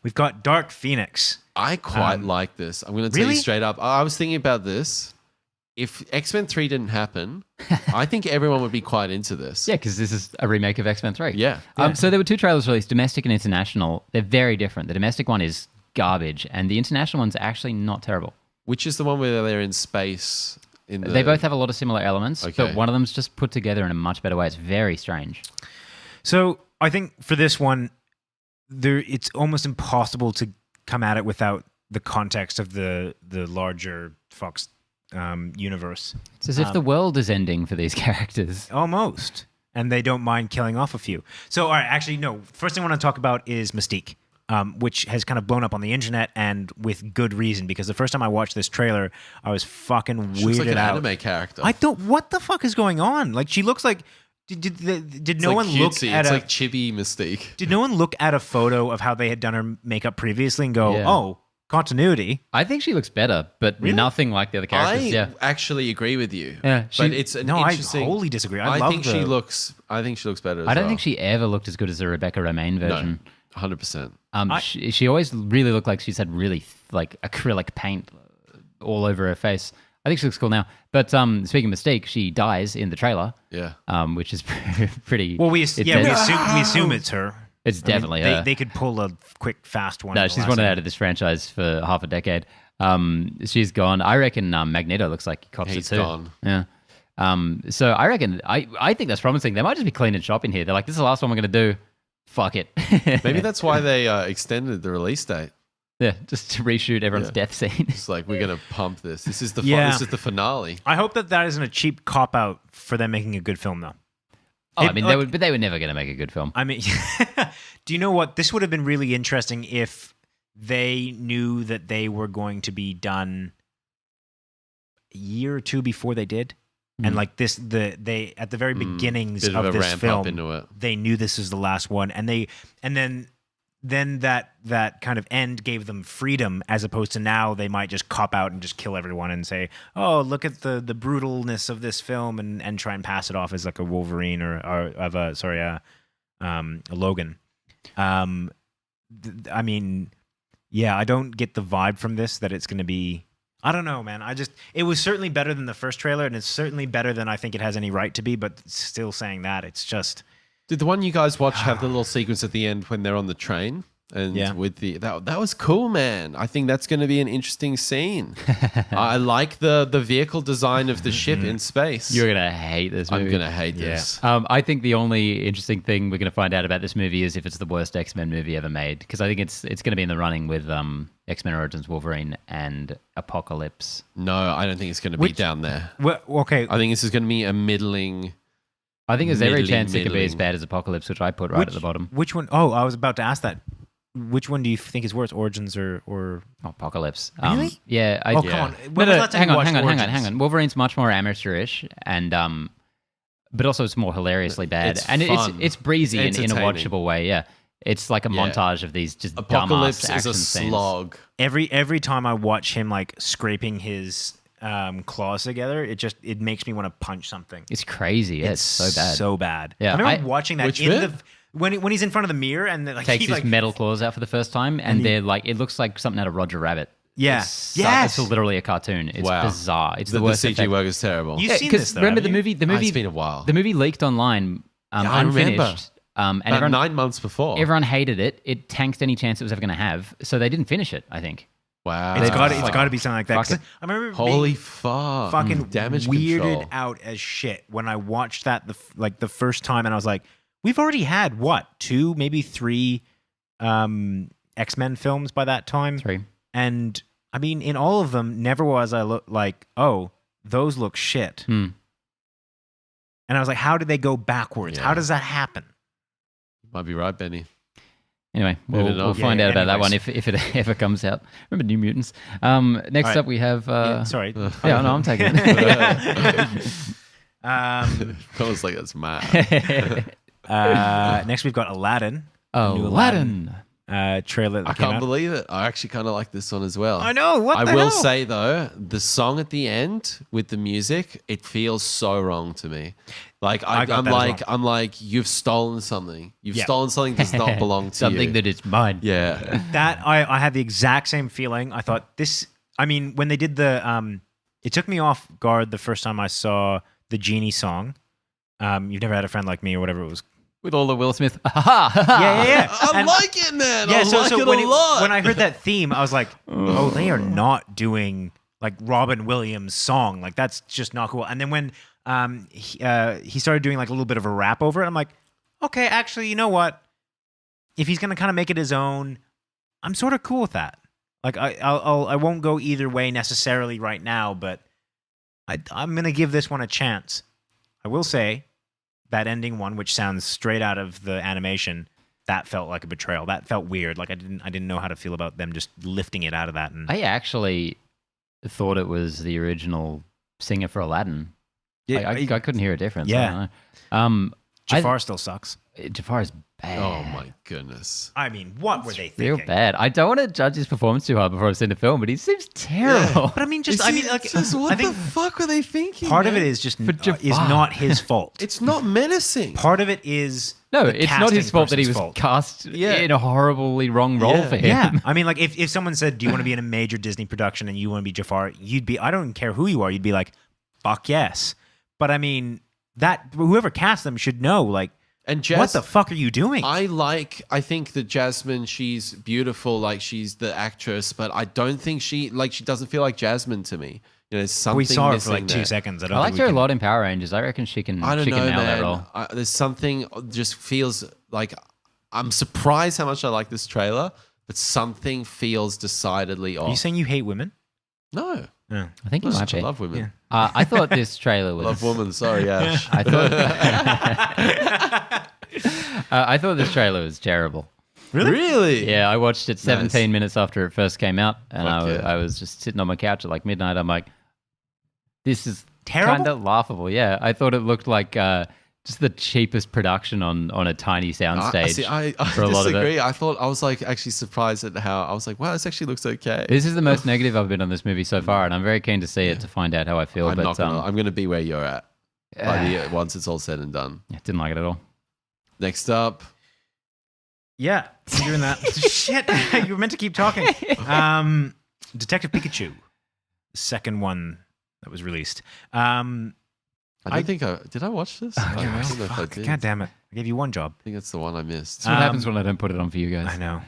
we've got Dark Phoenix. I quite like this. I'm going to tell Really? you straight up. I was thinking about this. If X-Men 3 didn't happen, I think everyone would be quite into this. Yeah, because this is a remake of X-Men 3. Yeah. So there were 2 trailers released, domestic and international. They're very different. The domestic one is garbage, and the international one's actually not terrible. Which is the one where they're in space? They both have a lot of similar elements, Okay. but one of them's just put together in a much better way. It's very strange. So I think for this one, it's almost impossible to come at it without the context of the larger Fox universe. It's as if the world is ending for these characters. Almost. And they don't mind killing off a few. So, all right, actually, no. First thing I want to talk about is Mystique, which has kind of blown up on the internet and with good reason. Because the first time I watched this trailer, I was fucking weirded She looks like an out. anime character. What the fuck is going on? Like, she looks like. Did It's no like one look cutesy. at It's a like chibi Mystique. Did no one look at a photo of how they had done her makeup previously and go, Yeah. oh, continuity? I think she looks better, but Really? nothing like the other I characters. Yeah. actually agree with you. Yeah, but it's an No, I interesting. wholly disagree. I love think the- she looks. I think she looks better. I don't think she ever looked as good as the Rebecca Romaine version. 100%. She always really looked like she's had really like acrylic paint all over her face. I think she looks cool now. But speaking of Mystique, she dies in the trailer, Yeah. which is pretty. Well, we it assume does- assume it's her. It's definitely her. They could pull a quick, fast one. No, in the she's last wanted second. out of this franchise for half a decade. She's gone. I reckon Magneto looks like he cops He's it too. gone. Yeah. So I reckon I think that's promising. They might just be cleaning shop in here. They're like, this is the last one we're gonna do. Fuck it. Maybe that's why they extended the release date. Yeah, just to reshoot everyone's death scene. It's like we're gonna pump this. This is the Yeah. this is the finale. I hope that isn't a cheap cop out for them making a good film, though. Oh, It- I mean, like- they were never going to make a good film. I mean, do you know what? This would have been really interesting if they knew that they were going to be done a year or two before they did. And like they at the very beginnings Bit of of a this ramp film, up into it. they knew this was the last one, and then that kind of end gave them freedom, as opposed to now they might just cop out and just kill everyone and say, oh, look at the brutalness of this film, and try and pass it off as like a Wolverine or of a Logan. I mean, yeah, I don't get the vibe from this that it's going to be. I don't know, man. It was certainly better than the first trailer, and it's certainly better than I think it has any right to be. But still saying that, it's just. Did the one you guys watch have the little sequence at the end when they're on the train? And Yeah. with that was cool, man. I think that's going to be an interesting scene. I like the vehicle design of the ship in space. You're going to hate this movie. I'm going to hate this. I think the only interesting thing we're going to find out about this movie is if it's the worst X-Men movie ever made, because I think it's going to be in the running with X-Men Origins Wolverine and Apocalypse. No, I don't think it's going to be down there. Well, okay. I think this is going to be a middling. I think there's every Middling, chance it could be as middling. bad as Apocalypse, which I put right at the bottom. Which one? Oh, I was about to ask that. Which one do you think is worse, Origins or? Apocalypse. Really? Yeah. Oh, come on. When was the last time hang you on, watched hang Origins? on. Wolverine's much more amateurish, and but also it's more hilariously bad, It's and fun. it's breezy in a Entertaining. watchable way. Yeah. It's like a Yeah. montage of these just Apocalypse dumbass is a action scenes. slog. Every time I watch him like scraping his claws together, it makes me want to punch something. It's crazy. Yeah, it's so bad. So bad. Yeah, I remember watching that Which in bit? when he's in front of the mirror and like Takes he his like metal claws out for the first time, and they're like, it looks like something out of Roger Rabbit. Yeah. It's literally a cartoon. It's Wow. bizarre. It's The the worst CG effect. work is terrible. You've seen Because this though, remember haven't the you? movie? The Oh, movie. it's been a while. The movie leaked online, I remember. unfinished, and About everyone 9 months before. everyone hated it. It tanked any chance it was ever going to have, so they didn't finish it. I think. Wow. It's got like, to be something like that. fuck 'Cause it. I remember Holy being fuck. fucking Damage weirded control. out as shit when I watched that the first time, and I was like, we've already had what 2, maybe 3 X-Men films by that time, 3. and I mean, in all of them, never was I look like, oh, those look shit. Hmm. And I was like, how did they go backwards? Yeah. How does that happen? Might be right, Benny. Anyway, Moving we'll on. find out about that one anyways. if it ever comes out. Remember New Mutants? Next right. up we have. Sorry. Yeah, no, I'm taking it. Connor's like, that's mad. Next, we've got Aladdin. Oh, New Aladdin. Trailer. That I came can't out. believe it. I actually kind of like this one as well. I know. What I the will hell? say though, the song at the end with the music, it feels so wrong to me. Like I got I'm that as like well. I'm like, you've stolen something. You've Yeah. stolen something that does not belong to Something you. that is mine. Yeah. That I had the exact same feeling. I thought this. I mean, when they did the, it took me off guard the first time I saw the Genie song. You've never had a friend like me, or whatever it was. With all the Will Smith. Yeah, Yeah. I And- like it, man. Yeah, I so like it when, a lot. when I heard that theme, I was like, oh, they are not doing like Robin Williams' song. Like, that's just not cool. And then when he started doing like a little bit of a rap over it, I'm like, okay, actually, you know what? If he's going to kind of make it his own, I'm sort of cool with that. Like, I won't go either way necessarily right now, but I'm going to give this one a chance. I will say that ending one, which sounds straight out of the animation, that felt like a betrayal. That felt weird. Like I didn't know how to feel about them just lifting it out of that. And I actually thought it was the original singer for Aladdin. Yeah, I couldn't hear a difference. Yeah. I don't know. Jafar still sucks. Jafar is bad. Oh my goodness. I mean, what were they Real thinking? bad. I don't want to judge his performance too hard before I've seen the film, but he seems terrible. But I mean, just what I think the fuck were they thinking? part of man? it is just For is Jafar. not his fault. It's not menacing. Part of it is No, the it's not his casting fault that he person's was fault. cast Yeah. in a horribly wrong role Yeah. for him. Yeah, I mean, like if someone said, "Do you want to be in a major Disney production and you want to be Jafar?" You'd be. I don't care who you are. You'd be like, "Fuck yes." But I mean, that whoever cast them should know. Like, And Jazz, what the fuck are you doing? I think that Jasmine, she's beautiful, like she's the actress, but I don't think she doesn't feel like Jasmine to me. You know, there's something we saw her for missing like 2 there. seconds. I don't I think liked we her a can- lot in Power Rangers. I reckon she can. I don't she know, can nail that man. role. There's something just feels like I'm surprised how much I like this trailer, but something feels decidedly Are off. you saying you hate women? No, No. I think you might I be. love women. I thought this trailer was. Love women. Sorry, Ash. I thought. I thought this trailer was terrible. Really? Yeah, I watched it 17 minutes after it first came out, and Fuck yeah. I was just sitting on my couch at like midnight. I'm like, this is Terrible? kind of laughable. Yeah, I thought it looked like just the cheapest production on a tiny soundstage. I for a lot of it. disagree. I was like actually surprised at how I was like, wow, this actually looks okay. This is the most negative I've been on this movie so far, and I'm very keen to see it to find out how I feel. I'm but not gonna. I'm gonna be where you're at once it's all said and done. yeah, didn't like it at all. Next up, Yeah, you're doing that. Shit, you were meant to keep talking. Detective Pikachu, the second one that was released. I don't think I did. I watch this? I don't know if I Fuck, did. God damn it! I gave you one job. I think that's the one I missed. That's what happens when I don't put it on for you guys. I know.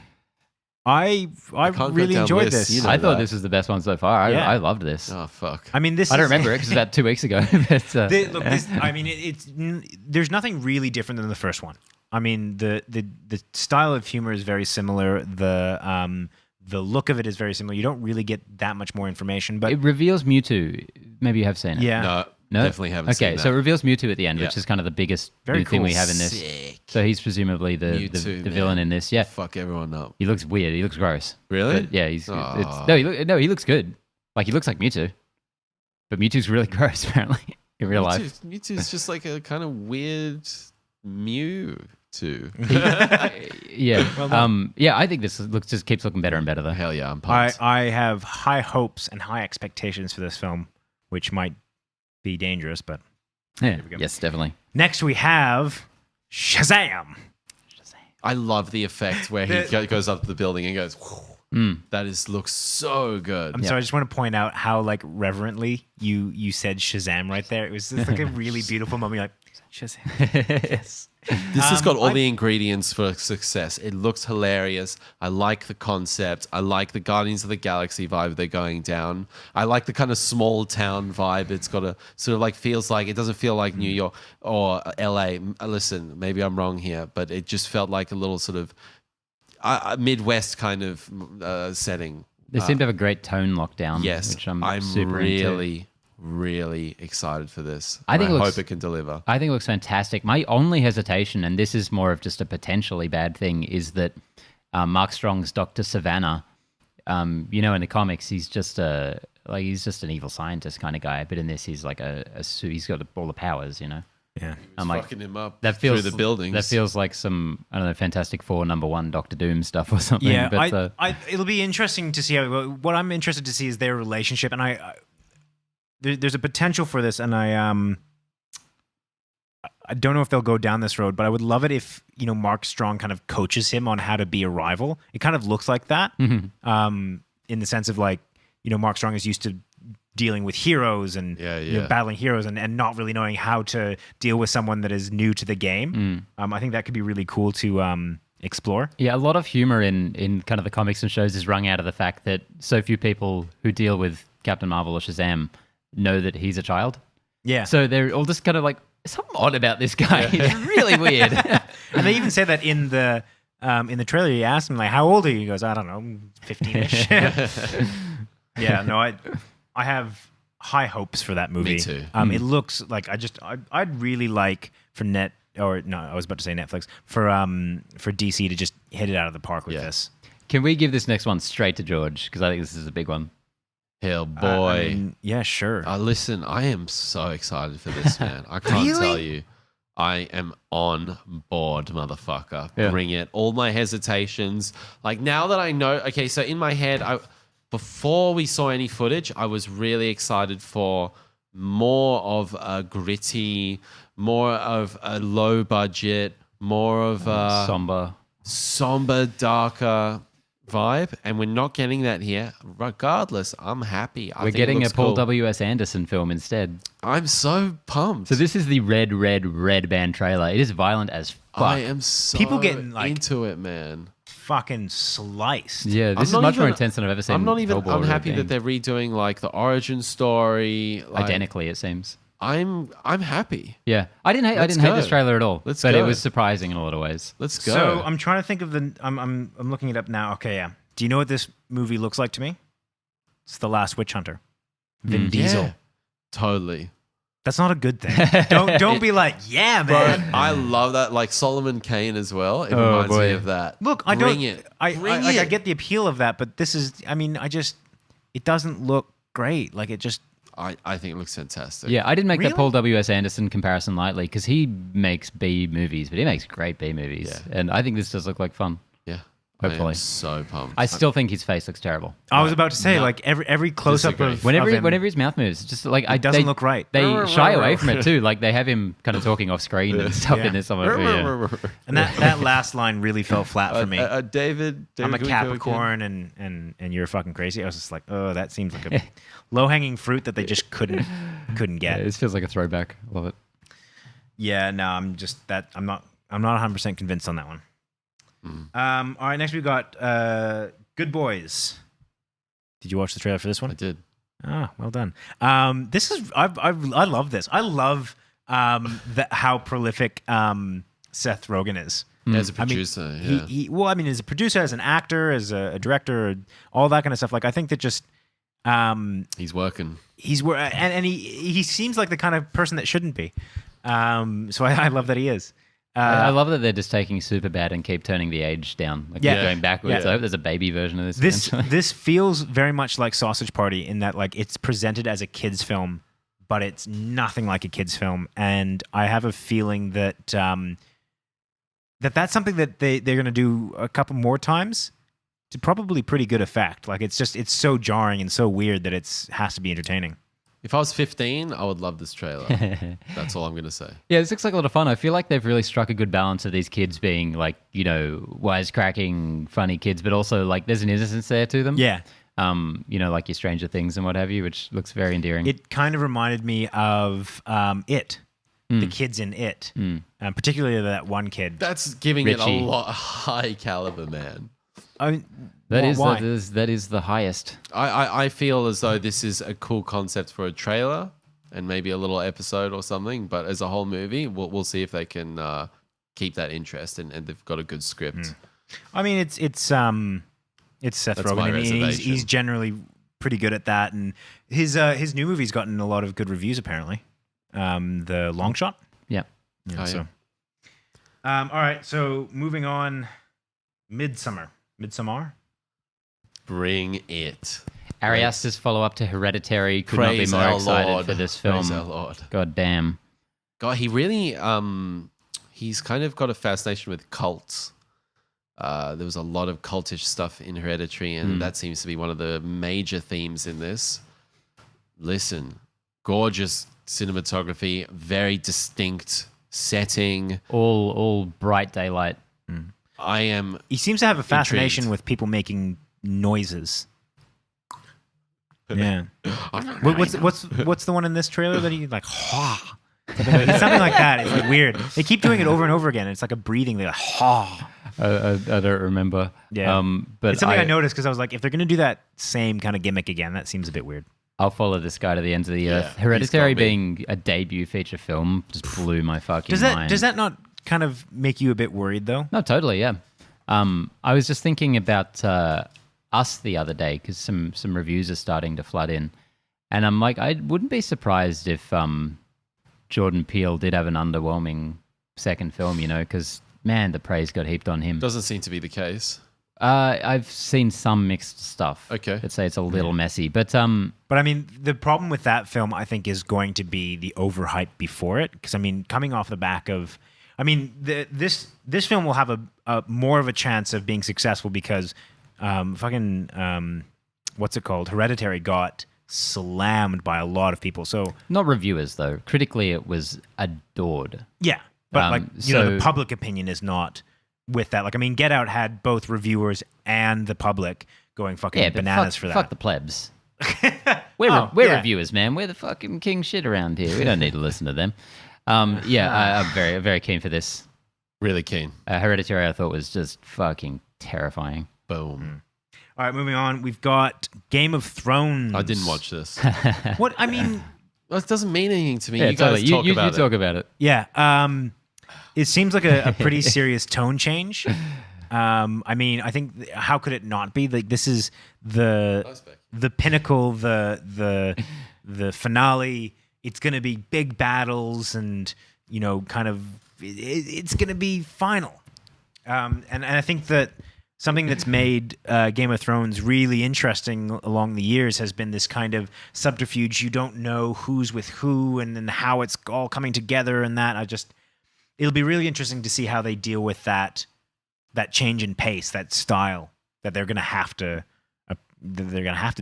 I can't go really down enjoyed lists, this. you know. I thought that. this was the best one so far. Yeah. I loved this. Oh fuck! I mean, this. I don't is- remember it because it was about 2 weeks ago. But, Look, this, I mean, there's nothing really different than the first one. I mean, the style of humor is very similar. The look of it is very similar. You don't really get that much more information, but it reveals Mewtwo. Maybe you have seen it. yeah, No? definitely haven't seen Okay, that. so it reveals Mewtwo at the end, which Yeah. is kind of the biggest Very new thing we cool. have in this. Sick. So he's presumably the Mewtwo, man. villain in this. Yeah, Fuck everyone up. he looks weird. He looks gross. Really? But yeah, he's Aw. he looks good. Like he looks like Mewtwo, but Mewtwo's really gross apparently in real life. Mewtwo's just like a kind of weird Mew. 2. Yeah. Yeah, I think this just keeps looking better and better though. Hell yeah, I'm pumped. I have high hopes and high expectations for this film, which might be dangerous, but Yeah. we go. Yes, definitely. next we have Shazam. I love the effect where he goes up to the building and goes, that looks so good. I'm sorry, I just want to point out how like reverently you said Shazam right there. It was just like a really beautiful moment. You're like, Shazam. Yes. This has got all the ingredients for success. It looks hilarious. I like the concept. I like the Guardians of the Galaxy vibe they're going down. I like the kind of small town vibe. It's got a sort of like feels like it doesn't feel like New York or LA. Listen, maybe I'm wrong here, but it just felt like a little sort of Midwest kind of setting. They seem to have a great tone lockdown. Yes, which I'm super really, into. really excited for this. I think hope it can deliver. I think it looks fantastic. My only hesitation, and this is more of just a potentially bad thing, is that Mark Strong's Dr. Savannah, in the comics, he's just an evil scientist kind of guy. But in this, he's like he's got all the powers, Yeah. I'm like, fucking him up that feels, through the buildings. That feels like some, I don't know, Fantastic Four #1 Doctor Doom stuff or something. Yeah, but, it'll be interesting to see what I'm interested to see is their relationship, and there's a potential for this, and I don't know if they'll go down this road, but I would love it if Mark Strong kind of coaches him on how to be a rival. It kind of looks like that, in the sense of like Mark Strong is used to dealing with heroes and battling heroes and not really knowing how to deal with someone that is new to the game. I think that could be really cool to explore. Yeah, a lot of humor in kind of the comics and shows is wrung out of the fact that so few people who deal with Captain Marvel or Shazam know that he's a child. Yeah. So they're all just kind of like, something odd about this guy. It's really weird. And they even say that in the trailer. You ask him like, "How old are you?" He goes, "I don't know, 15ish." Yeah. No, I have high hopes for that movie. Me too. It looks like I'd really like for I was about to say Netflix for DC to just hit it out of the park with this. Can we give this next one straight to George? Because I think this is a big one. Hellboy. Yeah, sure. Listen, I am so excited for this, man. I can't tell you. I am on board, motherfucker. Yeah. Bring it. All my hesitations. Like now that I know, okay, so in my head, before we saw any footage, I was really excited for more of a gritty, more of a low budget, more of a somber, darker vibe, and we're not getting that here. Regardless, I'm happy. We're getting a Paul W.S. Anderson film instead. I'm so pumped. So this is the red band trailer. It is violent as fuck. I am so People getting like into it, man. Fucking sliced. Yeah, this is much more intense than I've ever seen. I'm not even. Hellboy I'm happy really that they're redoing like the origin story. Like, identically, it seems. I'm happy. Yeah, I didn't hate this trailer at all. Let's but go. it was surprising in a lot of ways. Let's go. So I'm trying to think of I'm looking it up now. Okay, yeah. Do you know what this movie looks like to me? It's The Last Witch Hunter. Vin Diesel. Yeah, totally. That's not a good thing. Don't be like, yeah, man. Bro, I love that. Like Solomon Kane as well. It reminds me of that. Look, I get the appeal of that, but this is. I mean, it doesn't look great. Like it just. I think it looks fantastic. Yeah, I didn't make Really? that Paul W.S. Anderson comparison lightly because he makes B movies, but he makes great B movies. Yeah. And I think this does look like fun. Yeah. Hopefully. I am so pumped. I still think his face looks terrible. I was about to say, No. like every close up Disagree. of Whenever his mouth moves, it's just like it doesn't look right. They shy away from it too. Like they have him kind of talking off screen and stuff Yeah. in this. Yeah. And that last line really fell flat for me. David, I'm a can we go again? Capricorn and you're fucking crazy. I was just like, oh, that seems like a low hanging fruit that they just couldn't Yeah, get. this feels like a throwback. Love it. Yeah, no, I'm not 100% convinced on that one. All right, next we got Good Boys. Did you watch the trailer for this one? I did. Ah, well done. This is I love this. I love how prolific Seth Rogen is. As a producer, As a producer, as an actor, as a director, all that kind of stuff. Like I think that just he's working. And he seems like the kind of person that shouldn't be. So I love that he is. I love that they're just taking Superbad and keep turning the age down, like keep going backwards. I hope there's a baby version of this. This feels very much like Sausage Party in that like it's presented as a kids film, but it's nothing like a kids film. And I have a feeling that that's something that they're going to do a couple more times to probably pretty good effect. Like it's so jarring and so weird that has to be entertaining. If I was 15, I would love this trailer. That's all I'm going to say. Yeah, this looks like a lot of fun. I feel like they've really struck a good balance of these kids being like, wisecracking, funny kids, but also like there's an innocence there to them. Yeah. Like your Stranger Things and what have you, which looks very endearing. It kind of reminded me of It, the kids in It, particularly that one kid. That's giving Richie. it a lot high caliber, man. I mean, That why? is the highest. I feel as though this is a cool concept for a trailer and maybe a little episode or something, but as a whole movie, we'll see if they can keep that interest and they've got a good script. I mean, it's Seth That's my Rogen. I mean, reservation. he's generally pretty good at that, and his new movie's gotten a lot of good reviews apparently. The Long Shot. Yeah. Oh, So, all right. So moving on, Midsommar. Bring it. Ari Aster's follow-up to Hereditary. Could Praise not be more our excited Lord. for this film. Praise our Lord. God damn. God, he really he's kind of got a fascination with cults. There was a lot of cultish stuff in Hereditary, and that seems to be one of the major themes in this. Listen, gorgeous cinematography, very distinct setting. All bright daylight. I am He seems to have a fascination intrigued. with people making noises. Yeah. What's the one in this trailer that he like? Ha. It's something like that. It's like weird. They keep doing it over and over again. It's like a breathing. They're like ha. I don't remember. Yeah. But It's something I noticed because I was like, if they're gonna do that same kind of gimmick again, that seems a bit weird. I'll follow this guy to the ends of the earth. Yeah, Hereditary he's got me. being a debut feature film just blew my fucking mind. Does that not kind of make you a bit worried though? No, totally, yeah. I was just thinking about Us the other day because some reviews are starting to flood in, and I'm like, I wouldn't be surprised if Jordan Peele did have an underwhelming second film, because man, the praise got heaped on him. doesn't seem to be the case. I've seen some mixed stuff. Okay. That say it's a little messy, but But I mean, the problem with that film, I think, is going to be the overhype before it. Because I mean, coming off the back of, this film will have a more of a chance of being successful because, what's it called? Hereditary got slammed by a lot of people. So not reviewers though. Critically, it was adored. yeah, but so- the public opinion is not with that. Like, I mean, Get Out had both reviewers and the public going fucking Yeah, but bananas for that. Fuck the plebs. We're Oh, we're yeah. reviewers, man. We're the fucking king shit around here. We don't need to listen to them. I'm very, very keen for this. Really keen. Hereditary, I thought was just fucking terrifying. Boom. All right, moving on. We've got Game of Thrones. I didn't watch this. What I mean, Well, it doesn't mean anything to me. Yeah, you guys totally. talk You about it. talk about it. yeah. It seems like a pretty serious tone change. I mean, I think how could it not be? Like, this is the pinnacle, the finale. It's going to be big battles, and kind of it's going to be final. And I think that something that's made Game of Thrones really interesting along the years has been this kind of subterfuge. You don't know who's with who, and then how it's all coming together, and that. It'll be really interesting to see how they deal with that change in pace, that style that they're gonna have to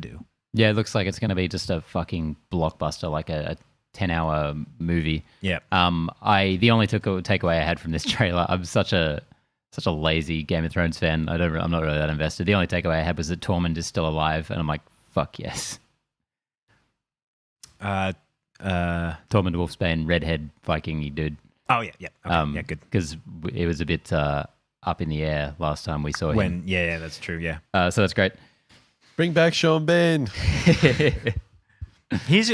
do. Yeah, it looks like it's going to be just a fucking blockbuster, like a 10-hour movie. Yeah. The only takeaway I had from this trailer, I'm such a lazy Game of Thrones fan. I'm not really that invested. The only takeaway I had was that Tormund is still alive, and I'm like, fuck yes. Tormund Wolfsbane, redhead Viking dude. Oh yeah. Okay, yeah, good. Because it was a bit up in the air last time we saw him. Yeah, that's true. Yeah. So that's great. Bring back Sean Bean. He's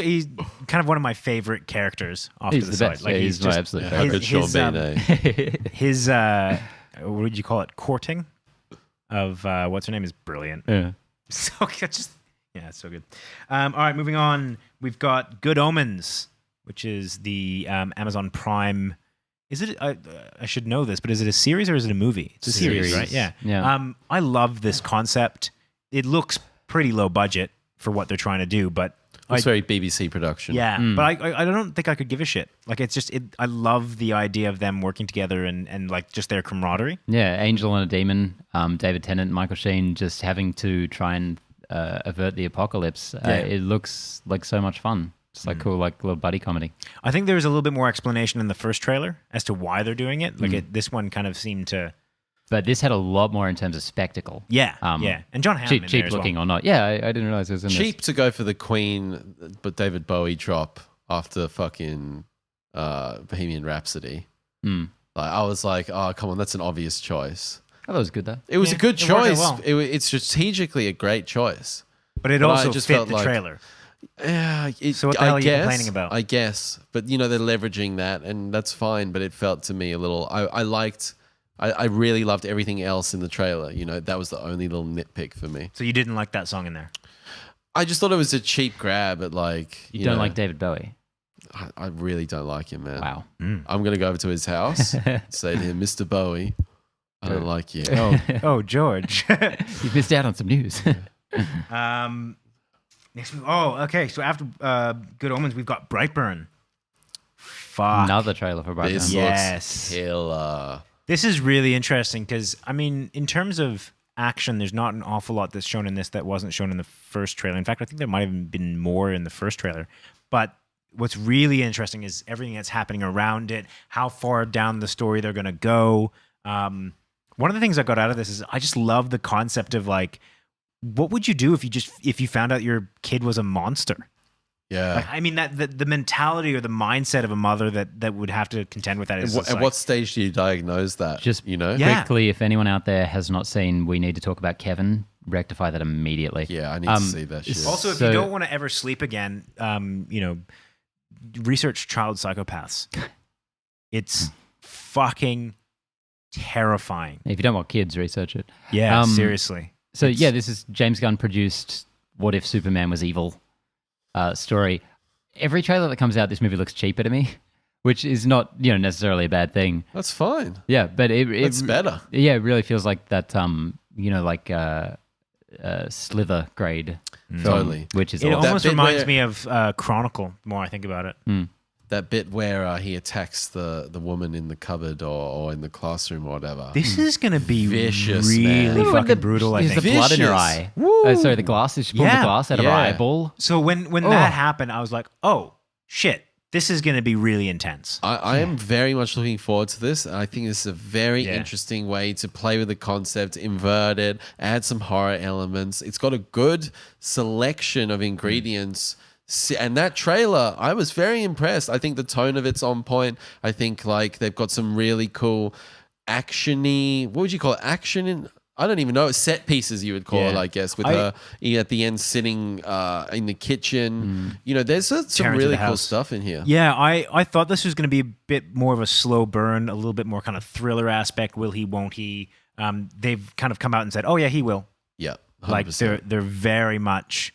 kind of one of my favorite characters off He's to the the best. side. Like, Yeah, he's he's my just absolute How favorite. could Sean his, Bean, his what would you call it? Courting of what's her name is brilliant. Yeah. So it's so good. All right, moving on. We've got Good Omens, which is the Amazon Prime. Is it? I should know this, but is it a series or is it a movie? It's a series, right? Yeah. Yeah. I love this concept. It looks pretty low budget for what they're trying to do, but It's very BBC production. Yeah, but I don't think I could give a shit. Like it's just I love the idea of them working together and like just their camaraderie. Yeah, Angel and a Demon, David Tennant, Michael Sheen, just having to try and avert the apocalypse. It looks like so much fun. It's like cool, like little buddy comedy. I think there was a little bit more explanation in the first trailer as to why they're doing it. Like this one kind of seemed to. But this had a lot more in terms of spectacle. Yeah, and John Hamm cheap looking or not. Yeah, I didn't realize it was in Cheap this. to go for the Queen, but David Bowie drop after fucking Bohemian Rhapsody. Like I was like, oh come on, that's an obvious choice. Oh, that was good though. It was a good it worked out choice. well. It's strategically a great choice. But it But I also just fit felt the like- trailer. Yeah, So what the hell are you complaining about? I guess, but they're leveraging that, and that's fine. But it felt to me a little. I really loved everything else in the trailer. That was the only little nitpick for me. So you didn't like that song in there? I just thought it was a cheap grab at like. You don't like David Bowie? I really don't like him, man. Wow. I'm gonna go over to his house, say to him, Mr. Bowie, I don't like you. Oh, George. You missed out on some news. Next week. Oh, okay. So after Good Omens, we've got Brightburn. Fuck. Another trailer for Brightburn. This Yes. looks killer. This is really interesting because, I mean, in terms of action, there's not an awful lot that's shown in this that wasn't shown in the first trailer. In fact, I think there might have been more in the first trailer. But what's really interesting is everything that's happening around it, how far down the story they're going to go. One of the things I got out of this is I just love the concept of like, what would you do if you found out your kid was a monster? Yeah. Like, I mean, that the mentality or the mindset of a mother that would have to contend with that is At what stage do you diagnose that? Just Yeah. quickly, if anyone out there has not seen We Need to Talk About Kevin, rectify that immediately. Yeah, I need to see that shit. Also, if So- you don't want to ever sleep again, research child psychopaths. It's fucking terrifying. If you don't want kids, research it. Yeah, Um, seriously. So yeah, this is James Gunn produced What If Superman Was Evil story. Every trailer that comes out, this movie looks cheaper to me, which is not necessarily a bad thing. That's fine. Yeah, but It's better. Yeah, it really feels like that. Like Slither grade film, Totally. which is It awesome. almost bit reminds where- me of Chronicle. The more I think about it. That bit where he attacks the woman in the cupboard or in the classroom or whatever. This is going to be Vicious, really man. Remember when fucking brutal, I there's think. the blood in her Vicious. eye. Woo. Sorry, the glasses. She pulled Yeah. the glass out of her Yeah. eyeball. So when that happened, I was like, oh, shit. This is going to be really intense. I am very much looking forward to this. I think this is a very Yeah. interesting way to play with the concept, invert it, add some horror elements. It's got a good selection of ingredients. And that trailer, I was very impressed. I think the tone of it's on point. I think like they've got some really cool action-y, what would you call it? Action in, I don't even know, set pieces you would call it, Yeah. I guess, with her at the end sitting in the kitchen. There's some Tearing through really the cool house. stuff in here. Yeah, I thought this was going to be a bit more of a slow burn, a little bit more kind of thriller aspect. Will he, won't he? They've kind of come out and said, oh, yeah, he will. Yeah, 100%. Like they're very much...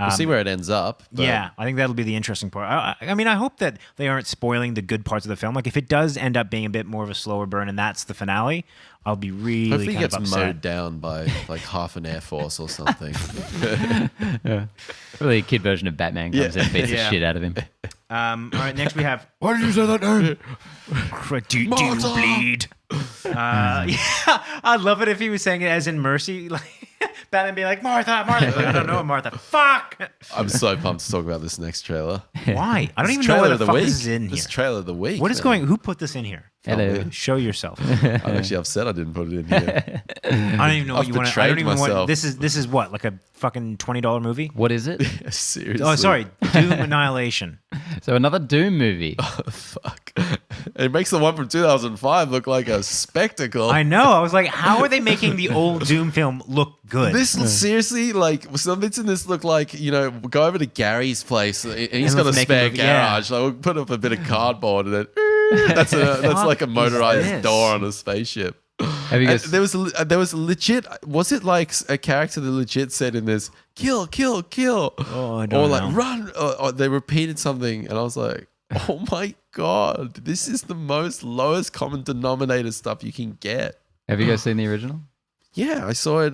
We'll see where it ends up. But Yeah, I think that'll be the interesting part. I mean, I hope that they aren't spoiling the good parts of the film. Like, if it does end up being a bit more of a slower burn and that's the finale, I'll be really hopefully kind it of gets upset. mowed down by like half an Air Force or something. Really, a kid version of Batman comes in and beats the shit out of him. All right, next we have Why did you say that name? Do you bleed? Yeah, I'd love it if he was saying it as in mercy. Like Batman being like, Martha. Like, I don't know, Martha. Fuck. I'm so pumped to talk about this next trailer. Why? I don't even know Trailer what of the the fuck week. this is in here. This trailer of the week. What is man. going? Who put this in here? Hello. Show yourself. I'm actually upset I didn't put it in here. I don't even know what I've you want. I betrayed don't even want. myself. This is what, like a fucking $20 movie? What is it? Seriously. Oh, sorry, Doom Annihilation. So another Doom movie. Fuck. It makes the one from 2005 look like a spectacle. I know. I was like, how are they making the old Doom film look good? This seriously, like, some bits in this look like, go over to Gary's place and he's got a let's make a spare movie, yeah. garage. So we'll put up a bit of cardboard and then that's like a motorized this? door on a spaceship. Have you And guys? there was a legit. Was it like a character that legit said in this, "Kill, kill, kill," Oh, I or don't like know. "run"? Or they repeated something, and I was like, "Oh my god, this is the most lowest common denominator stuff you can get." Have you guys seen the original? Yeah, I saw it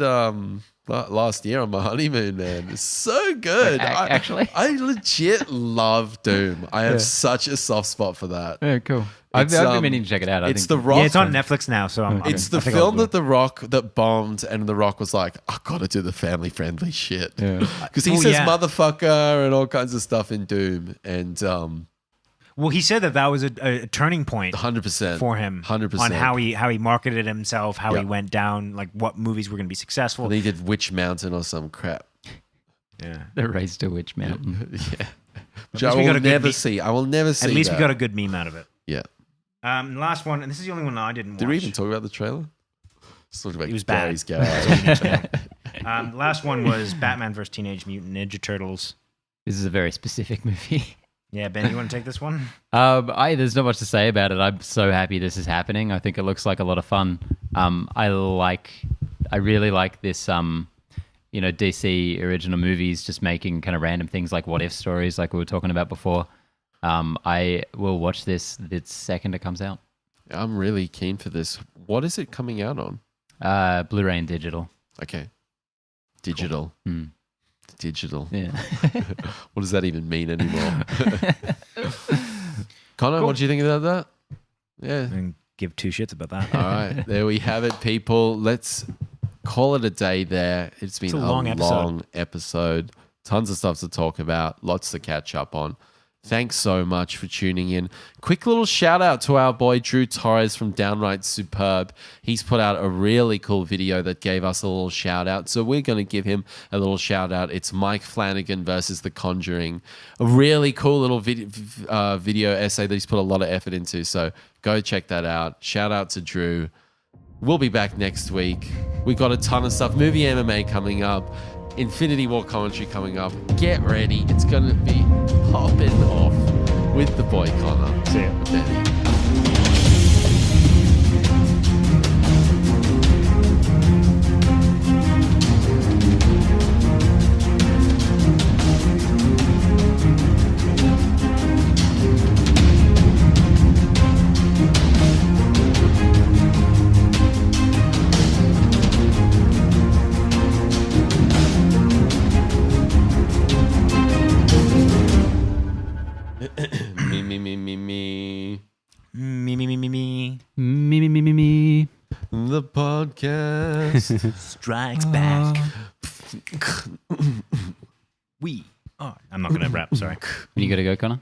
last year on my honeymoon, man. It's so good. Actually? I legit love Doom. I have such a soft spot for that. Yeah, cool. I've been meaning to check it out. It's The Rock. Yeah, it's on Netflix now, so It's the I think I'll film do that The Rock that bombed, and The Rock was like, "I gotta do the family-friendly shit," because he says "motherfucker" and all kinds of stuff in Doom, and Well, he said that was a turning point 100% for him 100% on how he marketed himself, how he Yep. went down, like what movies were going to be successful. And he did Witch Mountain or some crap. Yeah. The Race to Witch Mountain. Yeah, which least I we will got a good never me- see. I will never see. At least that. we got a good meme out of it. Yeah. Last one, and this is the only one I didn't watch. Did we even talk about the trailer? Let's talk about It was bad. Gary's garage. Last one was Batman vs. Teenage Mutant Ninja Turtles. This is a very specific movie. Yeah, Ben, you want to take this one? There's not much to say about it. I'm so happy this is happening. I think it looks like a lot of fun. I really like this, DC original movies, just making kind of random things like what if stories, like we were talking about before. I will watch this the second it comes out. I'm really keen for this. What is it coming out on? Blu-ray and digital. Okay. Digital. Cool. Digital. Yeah. What does that even mean anymore? Connor, Cool. what do you think about that? Yeah. And give two shits about that. All right. There we have it, people. Let's call it a day there. It's been a long episode. Tons of stuff to talk about. Lots to catch up on. Thanks so much for tuning in. Quick little shout out to our boy Drew Torres from Downright Superb. He's put out a really cool video that gave us a little shout out. So we're going to give him a little shout out. It's Mike Flanagan versus The Conjuring. A really cool little video essay that he's put a lot of effort into. So go check that out. Shout out to Drew. We'll be back next week. We've got a ton of stuff. Movie MMA coming up. Infinity War commentary coming up. Get ready. It's going to be popping off with the boy Connor. See ya. Benny. Me. The podcast Strikes back. I'm not going to rap, sorry. When you got to go, Connor?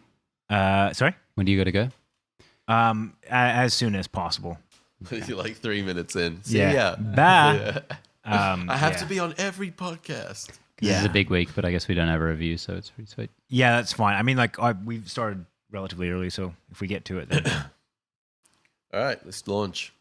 Sorry? When do you got to go? As soon as possible. You're like 3 minutes in. See Yeah. ya. Bye. Yeah. I have to be on every podcast. This is a big week, but I guess we don't have a review, so it's pretty sweet. Yeah, that's fine. I mean, we've started relatively early, so if we get to it, then All right, let's launch.